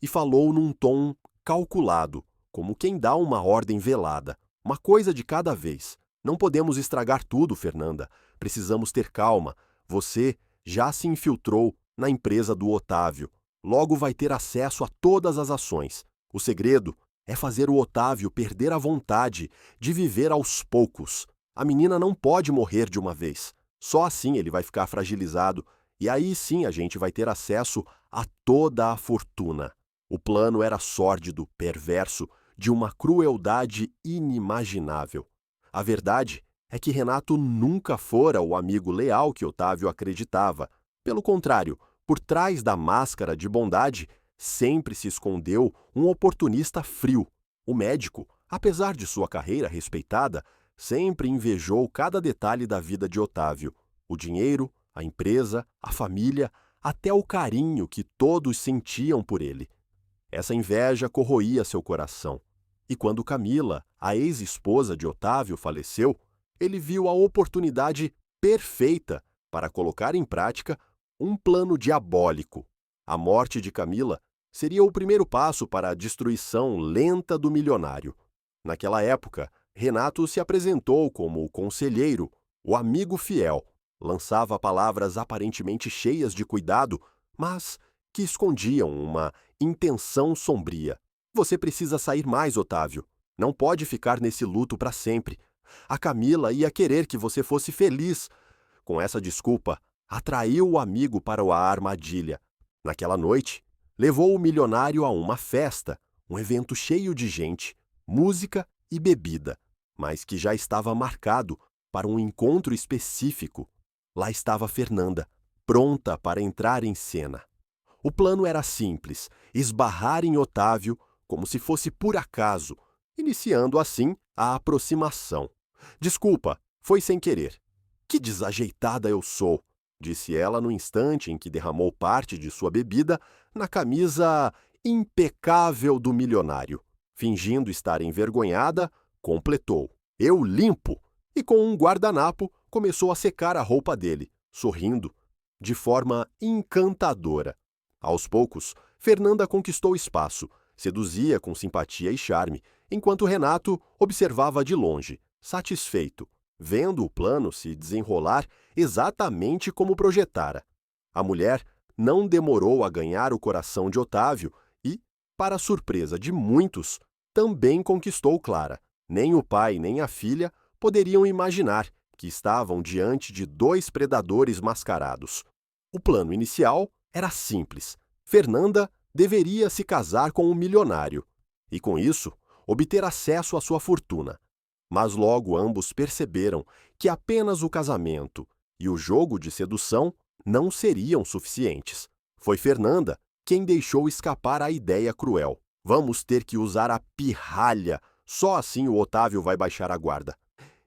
e falou num tom calculado, como quem dá uma ordem velada. Uma coisa de cada vez. Não podemos estragar tudo, Fernanda. Precisamos ter calma. Você já se infiltrou na empresa do Otávio. Logo vai ter acesso a todas as ações. O segredo é fazer o Otávio perder a vontade de viver aos poucos. A menina não pode morrer de uma vez. Só assim ele vai ficar fragilizado. E aí sim a gente vai ter acesso a toda a fortuna. O plano era sórdido, perverso, de uma crueldade inimaginável. A verdade é que Renato nunca fora o amigo leal que Otávio acreditava. Pelo contrário, por trás da máscara de bondade, sempre se escondeu um oportunista frio. O médico, apesar de sua carreira respeitada, sempre invejou cada detalhe da vida de Otávio. O dinheiro, a empresa, a família, até o carinho que todos sentiam por ele. Essa inveja corroía seu coração. E quando Camila, a ex-esposa de Otávio, faleceu, ele viu a oportunidade perfeita para colocar em prática um plano diabólico. A morte de Camila seria o primeiro passo para a destruição lenta do milionário. Naquela época, Renato se apresentou como o conselheiro, o amigo fiel. Lançava palavras aparentemente cheias de cuidado, mas que escondiam uma intenção sombria. Você precisa sair mais, Otávio. Não pode ficar nesse luto para sempre. A Camila ia querer que você fosse feliz. Com essa desculpa, atraiu o amigo para a armadilha. Naquela noite, levou o milionário a uma festa, um evento cheio de gente, música e bebida, mas que já estava marcado para um encontro específico. Lá estava Fernanda, pronta para entrar em cena. O plano era simples: esbarrar em Otávio como se fosse por acaso, iniciando assim a aproximação. Desculpa, foi sem querer. Que desajeitada eu sou, disse ela no instante em que derramou parte de sua bebida na camisa impecável do milionário. Fingindo estar envergonhada, completou: eu limpo! E com um guardanapo começou a secar a roupa dele, sorrindo, de forma encantadora. Aos poucos, Fernanda conquistou espaço, seduzia com simpatia e charme, enquanto Renato observava de longe, satisfeito, vendo o plano se desenrolar exatamente como projetara. A mulher não demorou a ganhar o coração de Otávio e, para a surpresa de muitos, também conquistou Clara. Nem o pai nem a filha poderiam imaginar que estavam diante de dois predadores mascarados. O plano inicial era simples. Fernanda deveria se casar com um milionário e, com isso, obter acesso à sua fortuna. Mas logo ambos perceberam que apenas o casamento e o jogo de sedução não seriam suficientes. Foi Fernanda quem deixou escapar a ideia cruel. Vamos ter que usar a pirralha, só assim o Otávio vai baixar a guarda.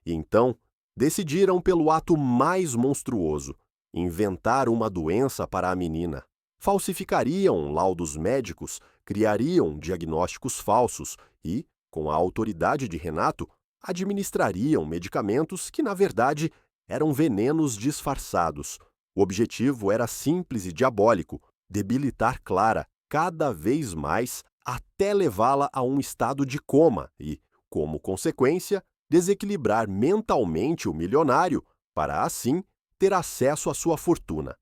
E então, decidiram pelo ato mais monstruoso: inventar uma doença para a menina. Falsificariam laudos médicos, criariam diagnósticos falsos e, com a autoridade de Renato, administrariam medicamentos que, na verdade, eram venenos disfarçados. O objetivo era simples e diabólico: debilitar Clara cada vez mais até levá-la a um estado de coma e, como consequência, desequilibrar mentalmente o milionário para, assim, ter acesso à sua fortuna.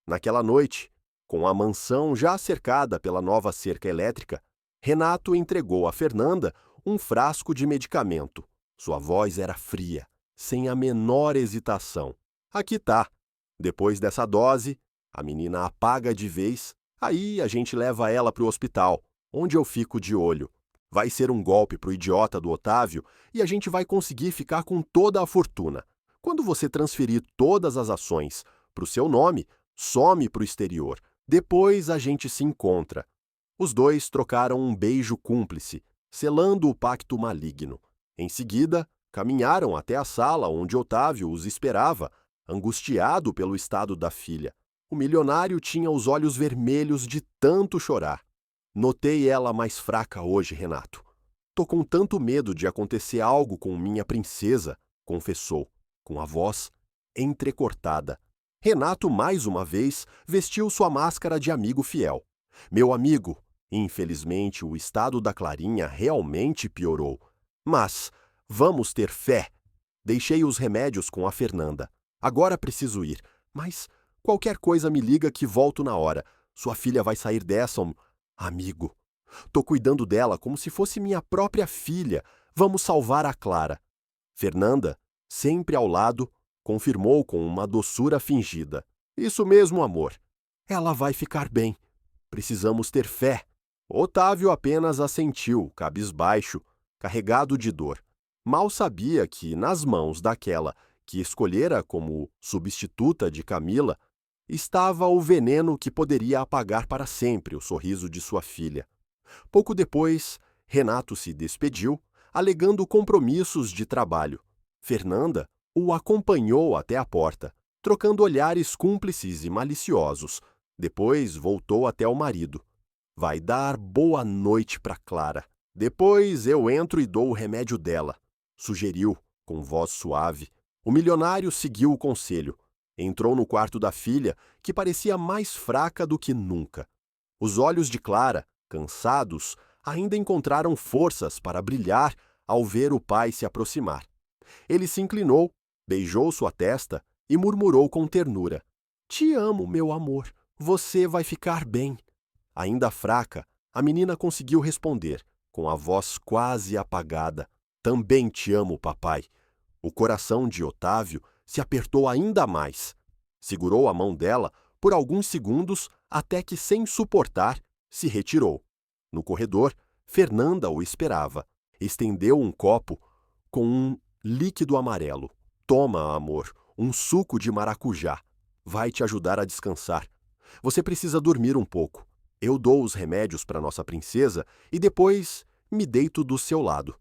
Naquela noite, com a mansão já cercada pela nova cerca elétrica, Renato entregou a Fernanda um frasco de medicamento. Sua voz era fria, sem a menor hesitação. Aqui tá. Depois dessa dose, a menina apaga de vez, aí a gente leva ela para o hospital, onde eu fico de olho. Vai ser um golpe pro idiota do Otávio e a gente vai conseguir ficar com toda a fortuna. Quando você transferir todas as ações para o seu nome, some para o exterior. Depois a gente se encontra. Os dois trocaram um beijo cúmplice, selando o pacto maligno. Em seguida, caminharam até a sala onde Otávio os esperava, angustiado pelo estado da filha. O milionário tinha os olhos vermelhos de tanto chorar. Notei ela mais fraca hoje, Renato. Tô com tanto medo de acontecer algo com minha princesa, confessou, com a voz entrecortada. Renato, mais uma vez, vestiu sua máscara de amigo fiel. Meu amigo, infelizmente o estado da Clarinha realmente piorou. Mas vamos ter fé. Deixei os remédios com a Fernanda. Agora preciso ir, mas qualquer coisa me liga que volto na hora. Sua filha vai sair dessa, amigo. Tô cuidando dela como se fosse minha própria filha. Vamos salvar a Clara. Fernanda, sempre ao lado, confirmou com uma doçura fingida. Isso mesmo, amor. Ela vai ficar bem. Precisamos ter fé. Otávio apenas assentiu, cabisbaixo, carregado de dor. Mal sabia que, nas mãos daquela que escolhera como substituta de Camila, estava o veneno que poderia apagar para sempre o sorriso de sua filha. Pouco depois, Renato se despediu, alegando compromissos de trabalho. Fernanda o acompanhou até a porta, trocando olhares cúmplices e maliciosos. Depois voltou até o marido. Vai dar boa noite para Clara. Depois eu entro e dou o remédio dela, sugeriu, com voz suave. O milionário seguiu o conselho. Entrou no quarto da filha, que parecia mais fraca do que nunca. Os olhos de Clara, cansados, ainda encontraram forças para brilhar ao ver o pai se aproximar. Ele se inclinou, beijou sua testa e murmurou com ternura: Te amo, meu amor. Você vai ficar bem. Ainda fraca, a menina conseguiu responder, com a voz quase apagada: Também te amo, papai. O coração de Otávio se apertou ainda mais. Segurou a mão dela por alguns segundos até que, sem suportar, se retirou. No corredor, Fernanda o esperava. Estendeu um copo com um líquido amarelo. Toma, amor, um suco de maracujá. vai te ajudar a descansar. Você precisa dormir um pouco. Eu dou os remédios para nossa princesa e depois me deito do seu lado.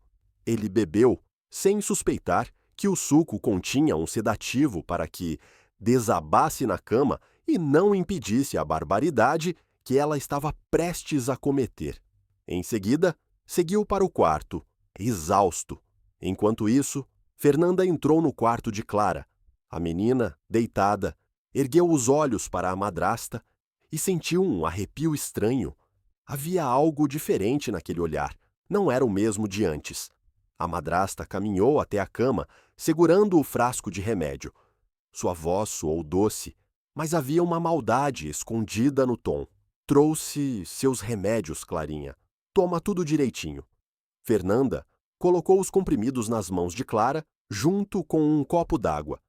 Ele bebeu, sem suspeitar que o suco continha um sedativo para que desabasse na cama e não impedisse a barbaridade que ela estava prestes a cometer. Em seguida, seguiu para o quarto, exausto. Enquanto isso, Fernanda entrou no quarto de Clara. A menina, deitada, ergueu os olhos para a madrasta e sentiu um arrepio estranho. Havia algo diferente naquele olhar. Não era o mesmo de antes. A madrasta caminhou até a cama, segurando o frasco de remédio. Sua voz soou doce, mas havia uma maldade escondida no tom. Trouxe seus remédios, Clarinha. Toma tudo direitinho. Fernanda colocou os comprimidos nas mãos de Clara, junto com um copo d'água.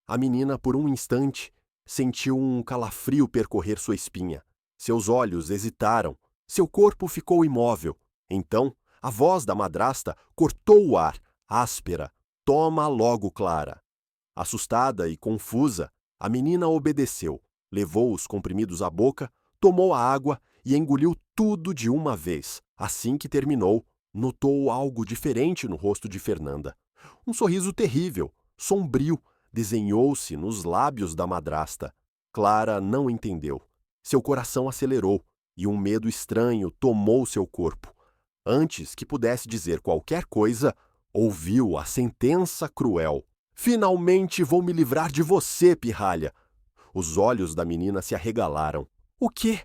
A menina, por um instante, sentiu um calafrio percorrer sua espinha. Seus olhos hesitaram. Seu corpo ficou imóvel. Então, a voz da madrasta cortou o ar, áspera. Toma logo, Clara. Assustada e confusa, a menina obedeceu, levou os comprimidos à boca, tomou a água e engoliu tudo de uma vez. Assim que terminou, notou algo diferente no rosto de Fernanda. Um sorriso terrível, sombrio, desenhou-se nos lábios da madrasta. Clara não entendeu. Seu coração acelerou e um medo estranho tomou seu corpo. Antes que pudesse dizer qualquer coisa, ouviu a sentença cruel. Finalmente vou me livrar de você, pirralha! Os olhos da menina se arregalaram. O quê?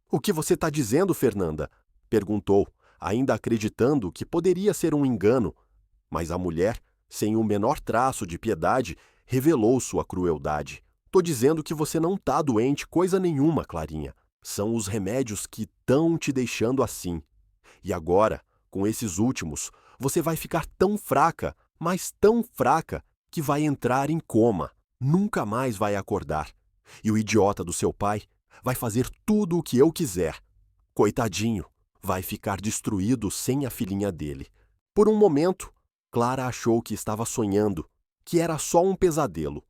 O que você está dizendo, Fernanda? Perguntou, ainda acreditando que poderia ser um engano. Mas a mulher, sem o menor traço de piedade, revelou sua crueldade. Tô dizendo que você não tá doente coisa nenhuma, Clarinha. São os remédios que estão te deixando assim. E agora, com esses últimos, você vai ficar tão fraca, mas tão fraca, que vai entrar em coma. Nunca mais vai acordar. E o idiota do seu pai vai fazer tudo o que eu quiser. Coitadinho, vai ficar destruído sem a filhinha dele. Por um momento, Clara achou que estava sonhando, que era só um pesadelo.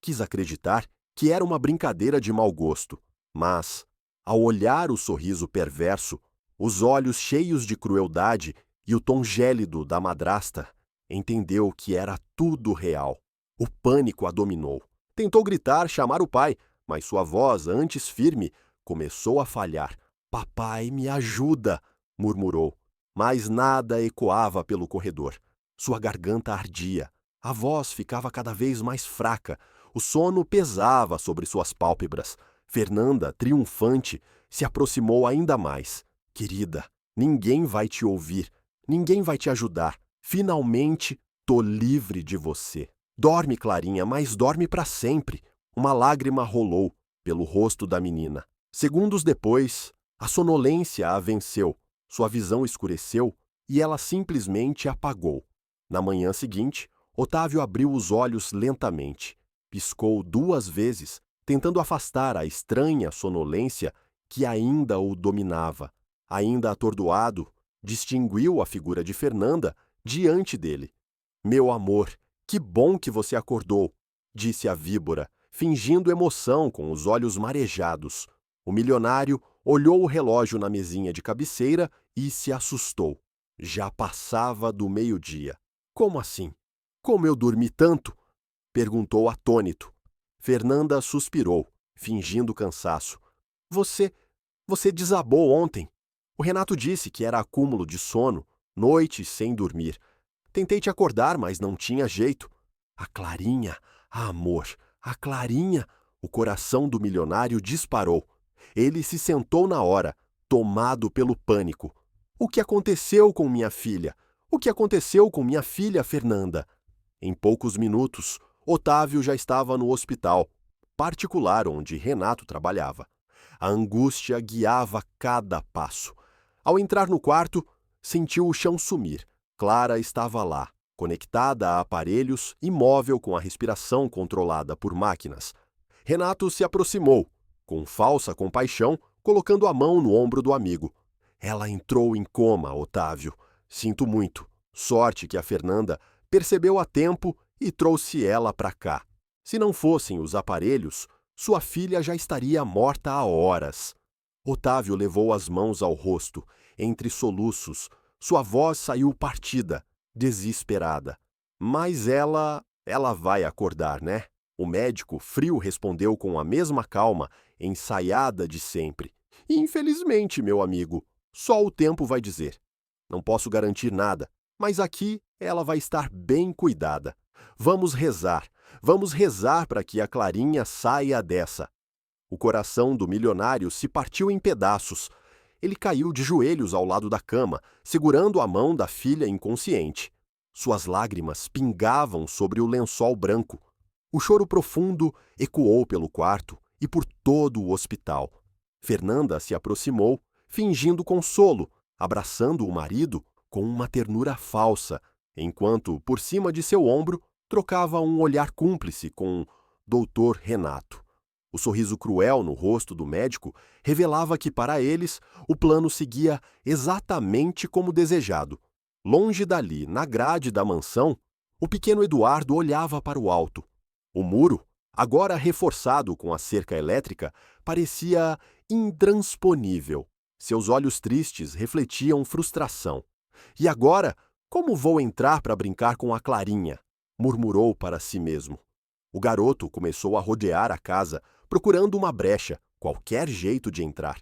Quis acreditar que era uma brincadeira de mau gosto. Mas, ao olhar o sorriso perverso, os olhos cheios de crueldade e o tom gélido da madrasta, entendeu que era tudo real. O pânico a dominou. Tentou gritar, chamar o pai, mas sua voz, antes firme, começou a falhar. Papai, me ajuda, murmurou. Mas nada ecoava pelo corredor. Sua garganta ardia. A voz ficava cada vez mais fraca. O sono pesava sobre suas pálpebras. Fernanda, triunfante, se aproximou ainda mais. Querida, ninguém vai te ouvir. Ninguém vai te ajudar. Finalmente, tô livre de você. Dorme, Clarinha, mas dorme para sempre. Uma lágrima rolou pelo rosto da menina. Segundos depois, a sonolência a venceu. Sua visão escureceu e ela simplesmente apagou. Na manhã seguinte, Otávio abriu os olhos lentamente. Piscou 2 vezes, tentando afastar a estranha sonolência que ainda o dominava. Ainda atordoado, distinguiu a figura de Fernanda diante dele. Meu amor, que bom que você acordou, disse a víbora, fingindo emoção com os olhos marejados. O milionário olhou o relógio na mesinha de cabeceira e se assustou. Já passava do meio-dia. Como assim? Como eu dormi tanto? Perguntou atônito. Fernanda suspirou, fingindo cansaço. Você desabou ontem. O Renato disse que era acúmulo de sono, noites sem dormir. Tentei te acordar, mas não tinha jeito. A Clarinha, amor, a Clarinha. O coração do milionário disparou. Ele se sentou na hora, tomado pelo pânico. O que aconteceu com minha filha? O que aconteceu com minha filha, Fernanda? Em poucos minutos, Otávio já estava no hospital particular onde Renato trabalhava. A angústia guiava cada passo. Ao entrar no quarto, sentiu o chão sumir. Clara estava lá, conectada a aparelhos, imóvel com a respiração controlada por máquinas. Renato se aproximou, com falsa compaixão, colocando a mão no ombro do amigo. Ela entrou em coma, Otávio. Sinto muito. Sorte que a Fernanda percebeu a tempo e trouxe ela para cá. Se não fossem os aparelhos, Sua filha já estaria morta há horas. Otávio levou as mãos ao rosto, entre soluços. Sua voz saiu partida, desesperada. Mas ela vai acordar, né? O médico, frio, respondeu com a mesma calma, ensaiada de sempre. Infelizmente, meu amigo, só o tempo vai dizer. Não posso garantir nada, mas aqui ela vai estar bem cuidada. Vamos rezar para que a Clarinha saia dessa. O coração do milionário se partiu em pedaços. Ele caiu de joelhos ao lado da cama, segurando a mão da filha inconsciente. Suas lágrimas pingavam sobre o lençol branco. O choro profundo ecoou pelo quarto e por todo o hospital. Fernanda se aproximou, fingindo consolo, abraçando o marido com uma ternura falsa, enquanto, por cima de seu ombro, trocava um olhar cúmplice com Dr. Renato. O sorriso cruel no rosto do médico revelava que, para eles, o plano seguia exatamente como desejado. Longe dali, na grade da mansão, o pequeno Eduardo olhava para o alto. O muro, agora reforçado com a cerca elétrica, parecia intransponível. Seus olhos tristes refletiam frustração. E agora, como vou entrar para brincar com a Clarinha? Murmurou para si mesmo. O garoto começou a rodear a casa, procurando uma brecha, qualquer jeito de entrar.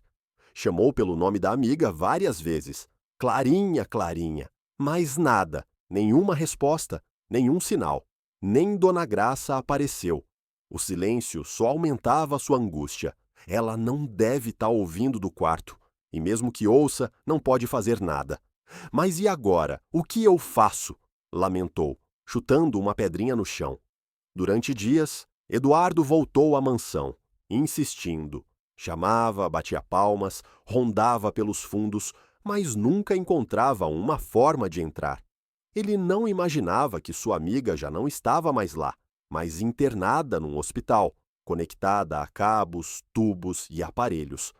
Chamou pelo nome da amiga várias vezes. Clarinha, Clarinha. Mas nada, nenhuma resposta, nenhum sinal. Nem Dona Graça apareceu. O silêncio só aumentava sua angústia. Ela não deve estar ouvindo do quarto. E mesmo que ouça, não pode fazer nada. Mas e agora? O que eu faço? Lamentou, chutando uma pedrinha no chão. Durante dias, Eduardo voltou à mansão, insistindo. Chamava, batia palmas, rondava pelos fundos, mas nunca encontrava uma forma de entrar. Ele não imaginava que sua amiga já não estava mais lá, mas internada num hospital, conectada a cabos, tubos e aparelhos.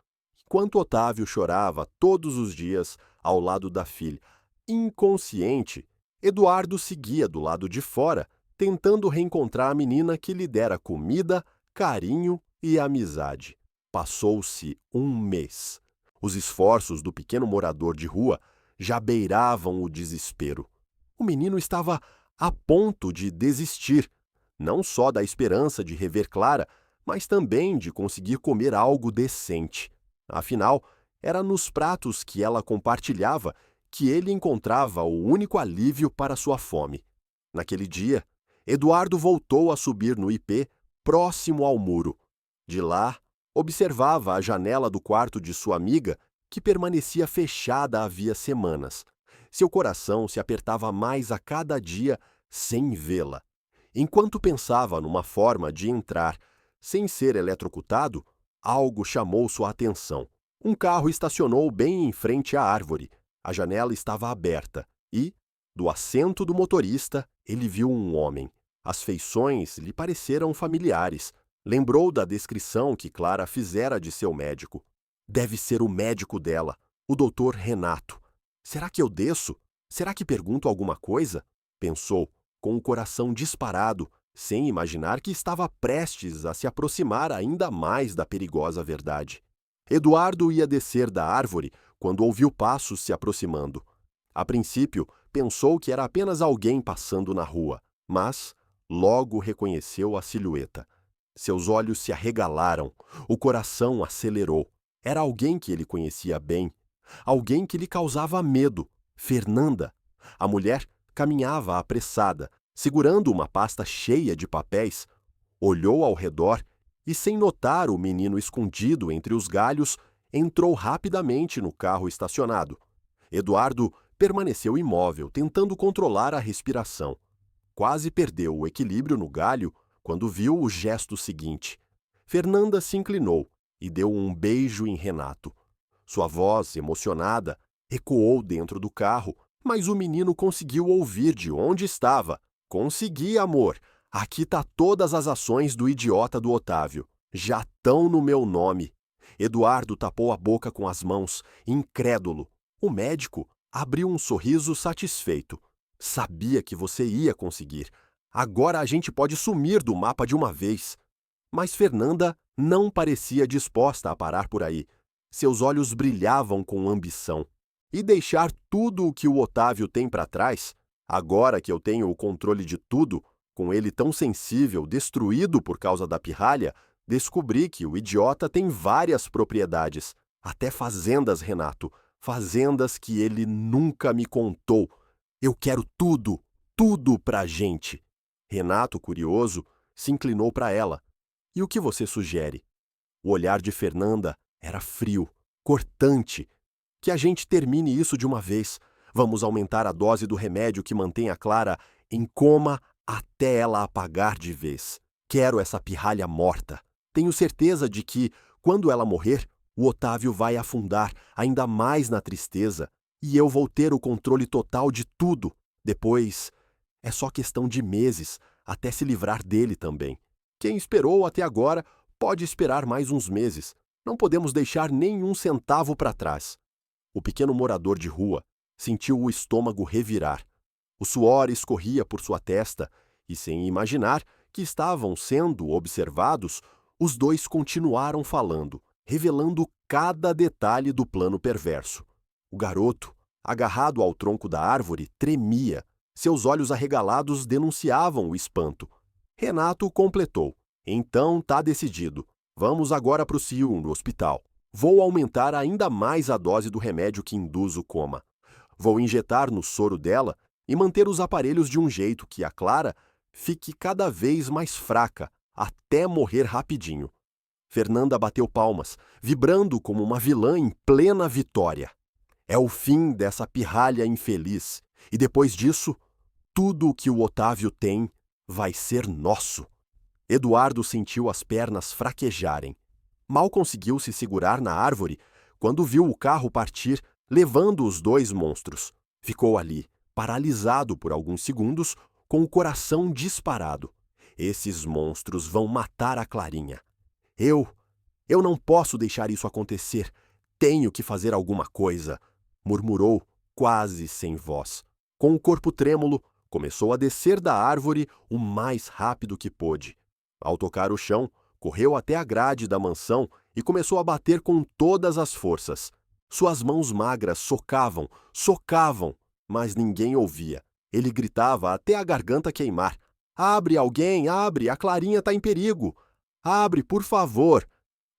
Enquanto Otávio chorava todos os dias ao lado da filha, inconsciente, Eduardo seguia do lado de fora, tentando reencontrar a menina que lhe dera comida, carinho e amizade. Passou-se um mês. Os esforços do pequeno morador de rua já beiravam o desespero. O menino estava a ponto de desistir, não só da esperança de rever Clara, mas também de conseguir comer algo decente. Afinal, era nos pratos que ela compartilhava que ele encontrava o único alívio para sua fome. Naquele dia, Eduardo voltou a subir no ipê, próximo ao muro. De lá, observava a janela do quarto de sua amiga, que permanecia fechada havia semanas. Seu coração se apertava mais a cada dia sem vê-la. Enquanto pensava numa forma de entrar sem ser eletrocutado, algo chamou sua atenção. Um carro estacionou bem em frente à árvore. A janela estava aberta e, do assento do motorista, ele viu um homem. As feições lhe pareceram familiares. Lembrou da descrição que Clara fizera de seu médico. Deve ser o médico dela, o Dr. Renato. Será que eu desço? Será que pergunto alguma coisa? Pensou, com o coração disparado, sem imaginar que estava prestes a se aproximar ainda mais da perigosa verdade. Eduardo ia descer da árvore quando ouviu passos se aproximando. A princípio, pensou que era apenas alguém passando na rua, mas logo reconheceu a silhueta. Seus olhos se arregalaram, o coração acelerou. Era alguém que ele conhecia bem, alguém que lhe causava medo, Fernanda. A mulher caminhava apressada, segurando uma pasta cheia de papéis. Olhou ao redor e, sem notar o menino escondido entre os galhos, entrou rapidamente no carro estacionado. Eduardo permaneceu imóvel, tentando controlar a respiração. Quase perdeu o equilíbrio no galho quando viu o gesto seguinte. Fernanda se inclinou e deu um beijo em Renato. Sua voz, emocionada, ecoou dentro do carro, mas o menino conseguiu ouvir de onde estava. Consegui, amor. Aqui tá todas as ações do idiota do Otávio. Já tão no meu nome. Eduardo tapou a boca com as mãos, incrédulo. O médico abriu um sorriso satisfeito. Sabia que você ia conseguir. Agora a gente pode sumir do mapa de uma vez. Mas Fernanda não parecia disposta a parar por aí. Seus olhos brilhavam com ambição. E deixar tudo o que o Otávio tem para trás, agora que eu tenho o controle de tudo, com ele tão sensível, destruído por causa da pirralha, descobri que o idiota tem várias propriedades, até fazendas, Renato, fazendas que ele nunca me contou. Eu quero tudo, tudo pra gente. Renato, curioso, se inclinou para ela. E o que você sugere? O olhar de Fernanda era frio, cortante. Que a gente termine isso de uma vez. Vamos aumentar a dose do remédio que mantém a Clara em coma até ela apagar de vez. Quero essa pirralha morta. Tenho certeza de que, quando ela morrer, o Otávio vai afundar ainda mais na tristeza e eu vou ter o controle total de tudo. Depois, é só questão de meses até se livrar dele também. Quem esperou até agora pode esperar mais uns meses. Não podemos deixar nenhum centavo para trás. O pequeno morador de rua sentiu o estômago revirar. O suor escorria por sua testa e, sem imaginar que estavam sendo observados, os dois continuaram falando, revelando cada detalhe do plano perverso. O garoto, agarrado ao tronco da árvore, tremia. Seus olhos arregalados denunciavam o espanto. Renato completou. Então tá decidido. Vamos agora para o CIU, no hospital. Vou aumentar ainda mais a dose do remédio que induz o coma. Vou injetar no soro dela e manter os aparelhos de um jeito que a Clara fique cada vez mais fraca, até morrer rapidinho. Fernanda bateu palmas, vibrando como uma vilã em plena vitória. É o fim dessa pirralha infeliz. E depois disso, tudo o que o Otávio tem vai ser nosso. Eduardo sentiu as pernas fraquejarem. Mal conseguiu se segurar na árvore quando viu o carro partir, levando os dois monstros. Ficou ali, paralisado por alguns segundos, com o coração disparado. Esses monstros vão matar a Clarinha. Eu não posso deixar isso acontecer. Tenho que fazer alguma coisa, murmurou, quase sem voz. Com o corpo trêmulo, começou a descer da árvore o mais rápido que pôde. Ao tocar o chão, correu até a grade da mansão e começou a bater com todas as forças. Suas mãos magras socavam, mas ninguém ouvia. Ele gritava até a garganta queimar. Abre, alguém, abre, a Clarinha está em perigo. Abre, por favor.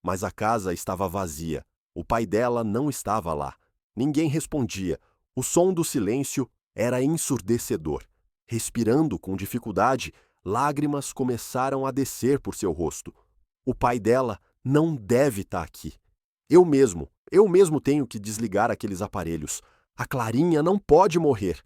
Mas a casa estava vazia. O pai dela não estava lá. Ninguém respondia. O som do silêncio era ensurdecedor. Respirando com dificuldade, lágrimas começaram a descer por seu rosto. O pai dela não deve estar aqui. Eu mesmo tenho que desligar aqueles aparelhos. A Clarinha não pode morrer.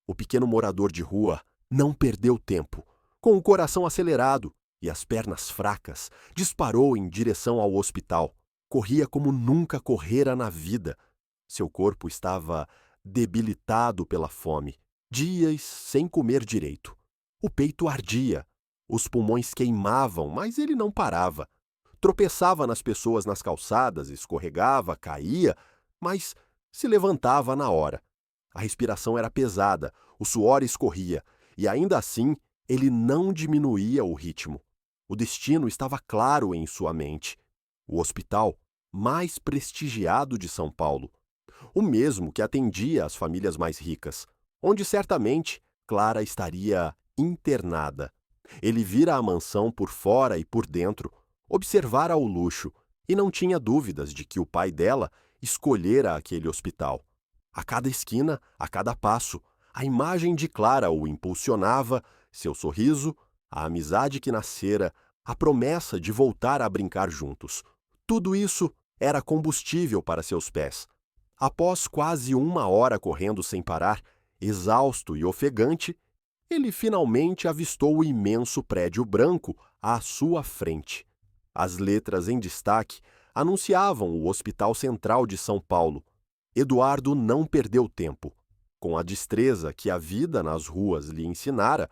O pequeno morador de rua não perdeu tempo. Com o coração acelerado e as pernas fracas, disparou em direção ao hospital. Corria como nunca correra na vida. Seu corpo estava debilitado pela fome. Dias sem comer direito. O peito ardia. Os pulmões queimavam, mas ele não parava. Tropeçava nas pessoas nas calçadas, escorregava, caía, mas se levantava na hora. A respiração era pesada, o suor escorria, e ainda assim ele não diminuía o ritmo. O destino estava claro em sua mente. O hospital mais prestigiado de São Paulo. O mesmo que atendia as famílias mais ricas, onde certamente Clara estaria internada. Ele vira a mansão por fora e por dentro, observara o luxo e não tinha dúvidas de que o pai dela escolhera aquele hospital. A cada esquina, a cada passo, a imagem de Clara o impulsionava, seu sorriso, a amizade que nascera, a promessa de voltar a brincar juntos. Tudo isso era combustível para seus pés. Após quase 1 hora correndo sem parar, exausto e ofegante, ele finalmente avistou o imenso prédio branco à sua frente. As letras em destaque anunciavam o Hospital Central de São Paulo. Eduardo não perdeu tempo. Com a destreza que a vida nas ruas lhe ensinara,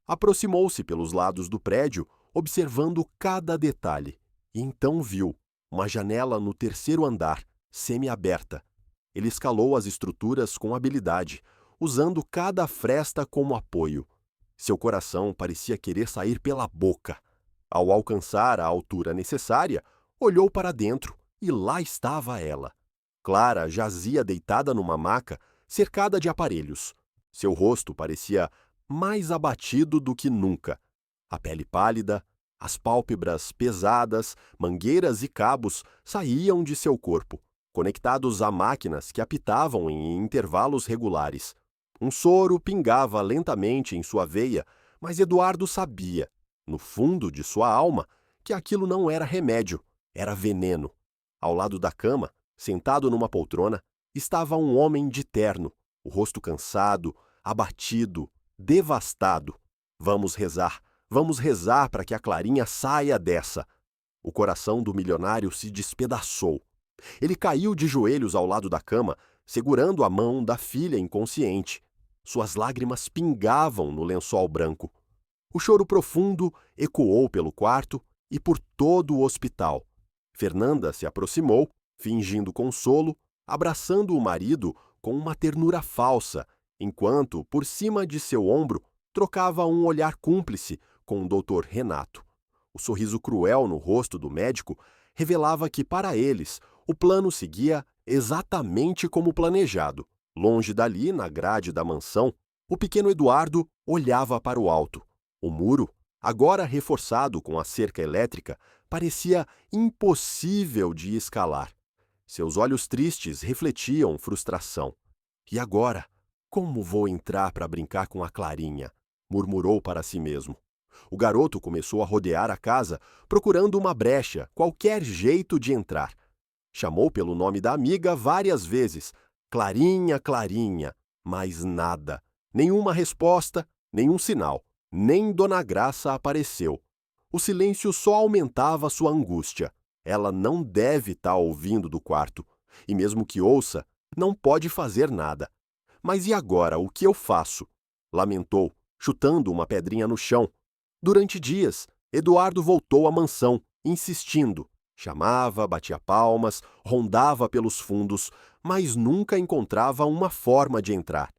aproximou-se pelos lados do prédio, observando cada detalhe. E então viu uma janela no 3º andar, semi-aberta. Ele escalou as estruturas com habilidade, usando cada fresta como apoio. Seu coração parecia querer sair pela boca. Ao alcançar a altura necessária, olhou para dentro e lá estava ela. Clara jazia deitada numa maca, cercada de aparelhos. Seu rosto parecia mais abatido do que nunca. A pele pálida, as pálpebras pesadas, mangueiras e cabos saíam de seu corpo, conectados a máquinas que apitavam em intervalos regulares. Um soro pingava lentamente em sua veia, mas Eduardo sabia, no fundo de sua alma, que aquilo não era remédio, era veneno. Ao lado da cama, sentado numa poltrona, estava um homem de terno, o rosto cansado, abatido, devastado. Vamos rezar para que a Clarinha saia dessa. O coração do milionário se despedaçou. Ele caiu de joelhos ao lado da cama, segurando a mão da filha inconsciente. Suas lágrimas pingavam no lençol branco. O choro profundo ecoou pelo quarto e por todo o hospital. Fernanda se aproximou, fingindo consolo, abraçando o marido com uma ternura falsa, enquanto, por cima de seu ombro, trocava um olhar cúmplice com o Dr. Renato. O sorriso cruel no rosto do médico revelava que, para eles, o plano seguia exatamente como planejado. Longe dali, na grade da mansão, o pequeno Eduardo olhava para o alto. O muro, agora reforçado com a cerca elétrica, parecia impossível de escalar. Seus olhos tristes refletiam frustração. E agora? Como vou entrar para brincar com a Clarinha? Murmurou para si mesmo. O garoto começou a rodear a casa, procurando uma brecha, qualquer jeito de entrar. Chamou pelo nome da amiga várias vezes. Clarinha, Clarinha. Mas nada. Nenhuma resposta, nenhum sinal. Nem Dona Graça apareceu. O silêncio só aumentava sua angústia. Ela não deve estar ouvindo do quarto. E mesmo que ouça, não pode fazer nada. Mas e agora, o que eu faço? Lamentou, chutando uma pedrinha no chão. Durante dias, Eduardo voltou à mansão, insistindo. Chamava, batia palmas, rondava pelos fundos, mas nunca encontrava uma forma de entrar.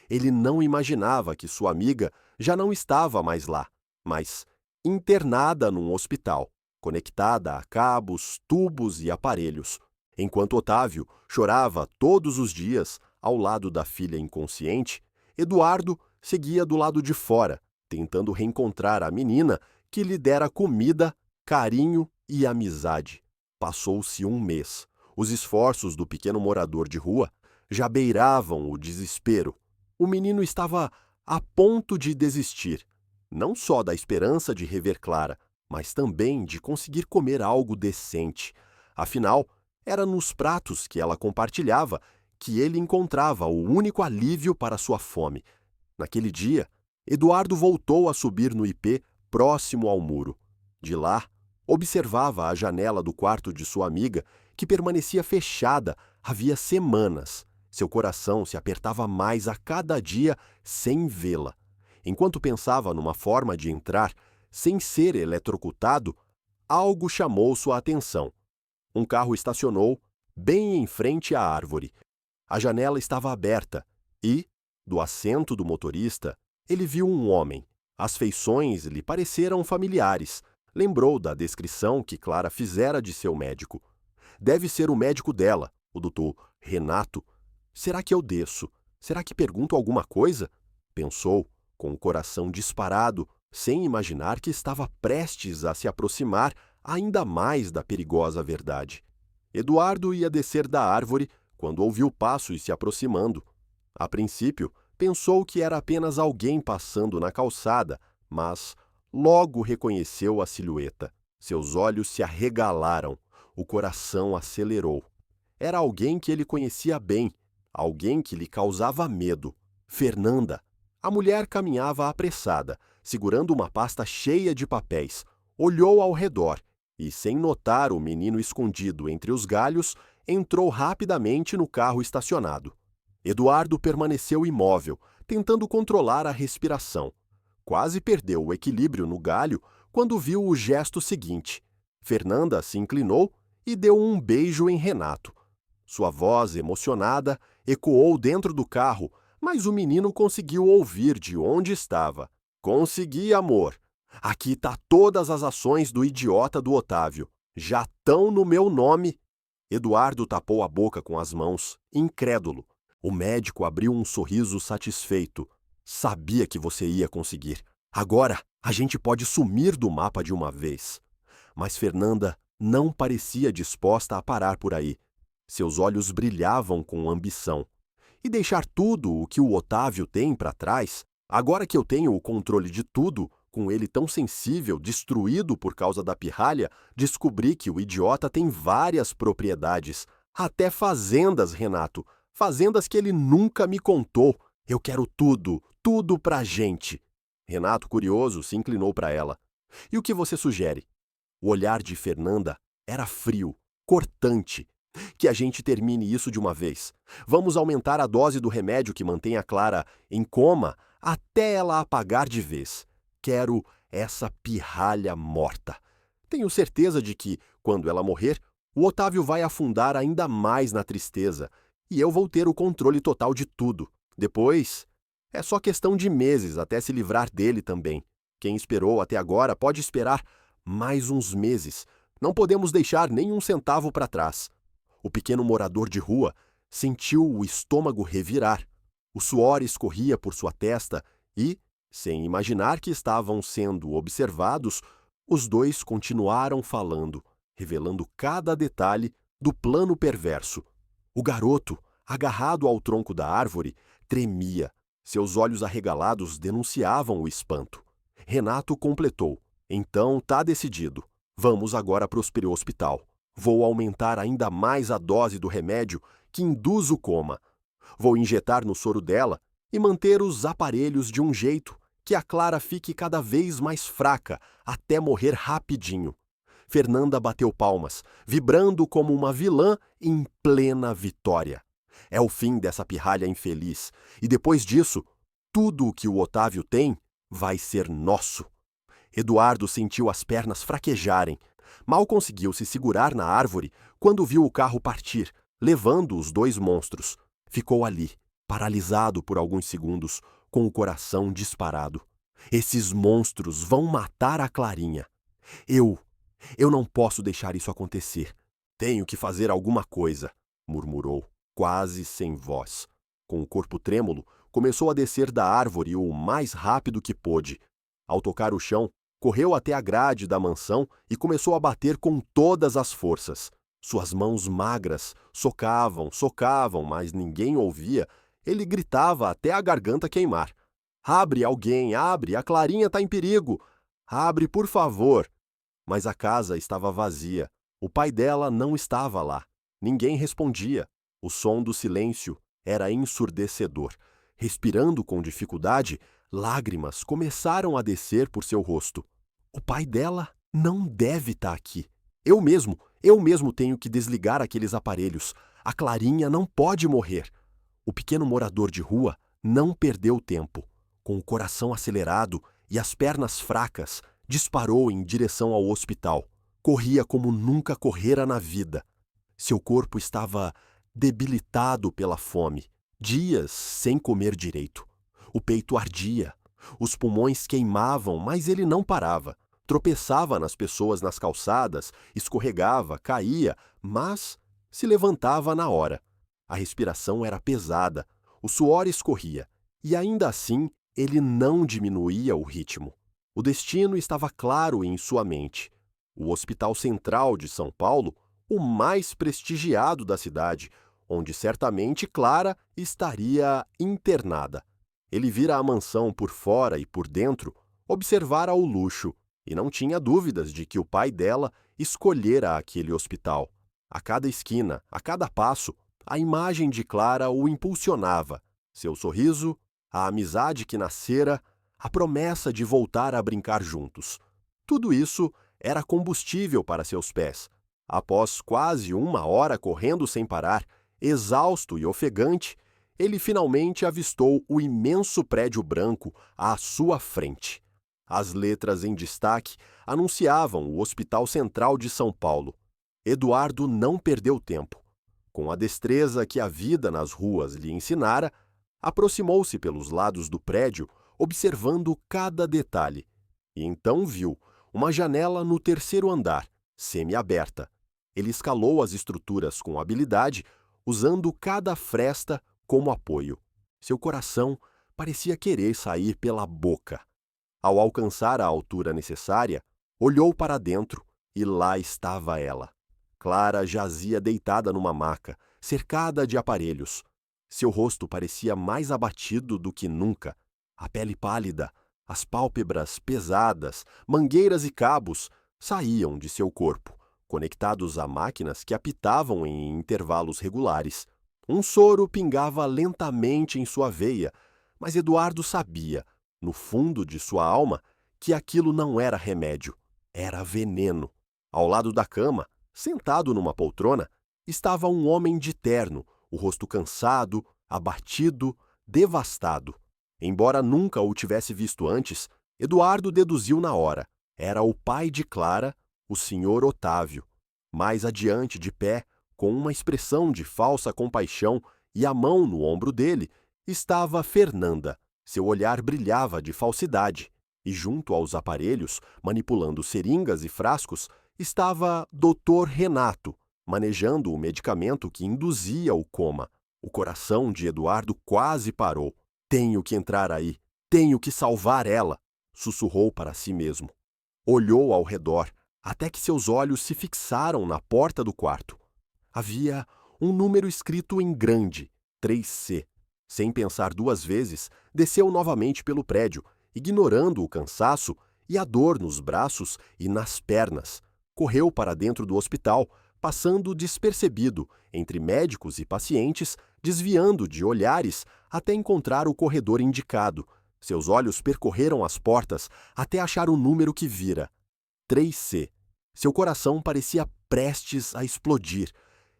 Ele não imaginava que sua amiga já não estava mais lá, mas internada num hospital, conectada a cabos, tubos e aparelhos, enquanto Otávio chorava todos os dias ao lado da filha inconsciente. Eduardo seguia do lado de fora, tentando reencontrar a menina que lhe dera comida, carinho e amizade. Passou-se um mês. Os esforços do pequeno morador de rua já beiravam o desespero. O menino estava a ponto de desistir, não só da esperança de rever Clara, mas também de conseguir comer algo decente. Afinal, era nos pratos que ela compartilhava que ele encontrava o único alívio para sua fome. Naquele dia, Eduardo voltou a subir no ipê próximo ao muro. De lá, observava a janela do quarto de sua amiga, que permanecia fechada havia semanas. Seu coração se apertava mais a cada dia sem vê-la. Enquanto pensava numa forma de entrar, sem ser eletrocutado, algo chamou sua atenção. Um carro estacionou bem em frente à árvore. A janela estava aberta e, do assento do motorista, ele viu um homem. As feições lhe pareceram familiares. Lembrou da descrição que Clara fizera de seu médico. Deve ser o médico dela, o Dr. Renato. Será que eu desço? Será que pergunto alguma coisa? Pensou, com o coração disparado, sem imaginar que estava prestes a se aproximar ainda mais da perigosa verdade. Eduardo ia descer da árvore quando ouviu passos se aproximando. A princípio, pensou que era apenas alguém passando na calçada, mas logo reconheceu a silhueta. Seus olhos se arregalaram, o coração acelerou. Era alguém que ele conhecia bem, alguém que lhe causava medo. Fernanda. A mulher caminhava apressada, segurando uma pasta cheia de papéis. Olhou ao redor e, sem notar o menino escondido entre os galhos, entrou rapidamente no carro estacionado. Eduardo permaneceu imóvel, tentando controlar a respiração. Quase perdeu o equilíbrio no galho quando viu o gesto seguinte. Fernanda se inclinou e deu um beijo em Renato. Sua voz, emocionada, ecoou dentro do carro, mas o menino conseguiu ouvir de onde estava. Consegui, amor. Aqui tá todas as ações do idiota do Otávio. Já tão no meu nome. Eduardo tapou a boca com as mãos, incrédulo. O médico abriu um sorriso satisfeito. Sabia que você ia conseguir. Agora, a gente pode sumir do mapa de uma vez. Mas Fernanda não parecia disposta a parar por aí. Seus olhos brilhavam com ambição. E deixar tudo o que o Otávio tem para trás, agora que eu tenho o controle de tudo, com ele tão sensível, destruído por causa da pirralha, descobri que o idiota tem várias propriedades, até fazendas, Renato. Fazendas que ele nunca me contou. Eu quero tudo, tudo pra gente. Renato, curioso, se inclinou para ela. E o que você sugere? O olhar de Fernanda era frio, cortante. Que a gente termine isso de uma vez. Vamos aumentar a dose do remédio que mantém a Clara em coma até ela apagar de vez. Quero essa pirralha morta. Tenho certeza de que, quando ela morrer, o Otávio vai afundar ainda mais na tristeza e eu vou ter o controle total de tudo. Depois, é só questão de meses até se livrar dele também. Quem esperou até agora pode esperar mais uns meses. Não podemos deixar nem um centavo para trás. O pequeno morador de rua sentiu o estômago revirar. O suor escorria por sua testa e, sem imaginar que estavam sendo observados, os dois continuaram falando, revelando cada detalhe do plano perverso. O garoto, agarrado ao tronco da árvore, tremia. Seus olhos arregalados denunciavam o espanto. Renato completou. Então tá decidido. Vamos agora para o hospital. Vou aumentar ainda mais a dose do remédio que induz o coma. Vou injetar no soro dela e manter os aparelhos de um jeito que a Clara fique cada vez mais fraca até morrer rapidinho. Fernanda bateu palmas, vibrando como uma vilã em plena vitória. É o fim dessa pirralha infeliz, e depois disso, tudo o que o Otávio tem vai ser nosso. Eduardo sentiu as pernas fraquejarem. Mal conseguiu se segurar na árvore quando viu o carro partir, levando os dois monstros. Ficou ali, paralisado por alguns segundos, com o coração disparado. Esses monstros vão matar a Clarinha. Eu não posso deixar isso acontecer. Tenho que fazer alguma coisa, murmurou, quase sem voz. Com o corpo trêmulo, começou a descer da árvore o mais rápido que pôde. Ao tocar o chão, correu até a grade da mansão e começou a bater com todas as forças. Suas mãos magras socavam, mas ninguém ouvia. Ele gritava até a garganta queimar. Abre, alguém, abre, a Clarinha está em perigo. Abre, por favor. Mas a casa estava vazia. O pai dela não estava lá. Ninguém respondia. O som do silêncio era ensurdecedor. Respirando com dificuldade, lágrimas começaram a descer por seu rosto. O pai dela não deve estar aqui. Eu mesmo tenho que desligar aqueles aparelhos. A Clarinha não pode morrer. O pequeno morador de rua não perdeu tempo. Com o coração acelerado e as pernas fracas, disparou em direção ao hospital. Corria como nunca correra na vida. Seu corpo estava debilitado pela fome. Dias sem comer direito. O peito ardia. Os pulmões queimavam, mas ele não parava. Tropeçava nas pessoas nas calçadas, escorregava, caía, mas se levantava na hora. A respiração era pesada, o suor escorria, e ainda assim ele não diminuía o ritmo. O destino estava claro em sua mente. O Hospital Central de São Paulo, o mais prestigiado da cidade, onde certamente Clara estaria internada. Ele vira a mansão por fora e por dentro, observara o luxo, e não tinha dúvidas de que o pai dela escolhera aquele hospital. A cada esquina, a cada passo, a imagem de Clara o impulsionava. Seu sorriso, a amizade que nascera, a promessa de voltar a brincar juntos. Tudo isso era combustível para seus pés. Após quase 1 hora correndo sem parar, exausto e ofegante, ele finalmente avistou o imenso prédio branco à sua frente. As letras em destaque anunciavam o Hospital Central de São Paulo. Eduardo não perdeu tempo. Com a destreza que a vida nas ruas lhe ensinara, aproximou-se pelos lados do prédio, observando cada detalhe. e então viu uma janela no terceiro andar, semi-aberta. Ele escalou as estruturas com habilidade, usando cada fresta como apoio. Seu coração parecia querer sair pela boca. Ao alcançar a altura necessária, olhou para dentro e lá estava ela. Clara jazia deitada numa maca, cercada de aparelhos. Seu rosto parecia mais abatido do que nunca. A pele pálida, as pálpebras pesadas, mangueiras e cabos saíam de seu corpo, conectados a máquinas que apitavam em intervalos regulares. Um soro pingava lentamente em sua veia, mas Eduardo sabia, no fundo de sua alma, que aquilo não era remédio, era veneno. Ao lado da cama, sentado numa poltrona, estava um homem de terno, o rosto cansado, abatido, devastado. Embora nunca o tivesse visto antes, Eduardo deduziu na hora. Era o pai de Clara, o Sr. Otávio. Mais adiante, de pé, com uma expressão de falsa compaixão e a mão no ombro dele, estava Fernanda. Seu olhar brilhava de falsidade. E junto aos aparelhos, manipulando seringas e frascos, estava Dr. Renato, manejando o medicamento que induzia o coma. O coração de Eduardo quase parou. Tenho que entrar aí, tenho que salvar ela, sussurrou para si mesmo. Olhou ao redor, até que seus olhos se fixaram na porta do quarto. Havia um número escrito em grande, 3C. Sem pensar duas vezes, desceu novamente pelo prédio, ignorando o cansaço e a dor nos braços e nas pernas. Correu para dentro do hospital, passando despercebido entre médicos e pacientes, desviando de olhares até encontrar o corredor indicado. Seus olhos percorreram as portas até achar o número que vira. 3C. Seu coração parecia prestes a explodir.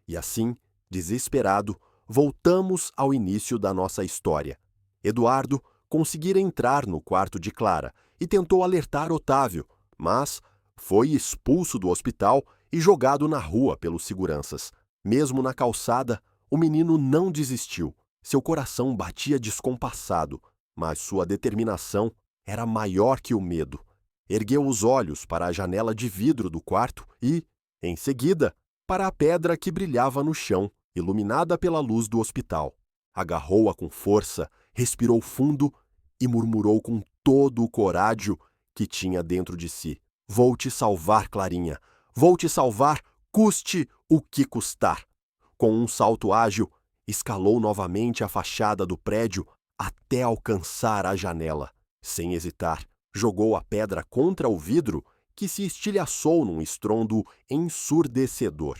E assim, desesperado, voltamos ao início da nossa história. Eduardo conseguira entrar no quarto de Clara e tentou alertar Otávio, mas foi expulso do hospital e jogado na rua pelos seguranças. Mesmo na calçada, o menino não desistiu. Seu coração batia descompassado, mas sua determinação era maior que o medo. Ergueu os olhos para a janela de vidro do quarto e, em seguida, para a pedra que brilhava no chão, iluminada pela luz do hospital. Agarrou-a com força, respirou fundo e murmurou com todo o corádio que tinha dentro de si. Vou te salvar, Clarinha. Vou te salvar, custe o que custar. Com um salto ágil, escalou novamente a fachada do prédio até alcançar a janela. Sem hesitar, jogou a pedra contra o vidro, que se estilhaçou num estrondo ensurdecedor.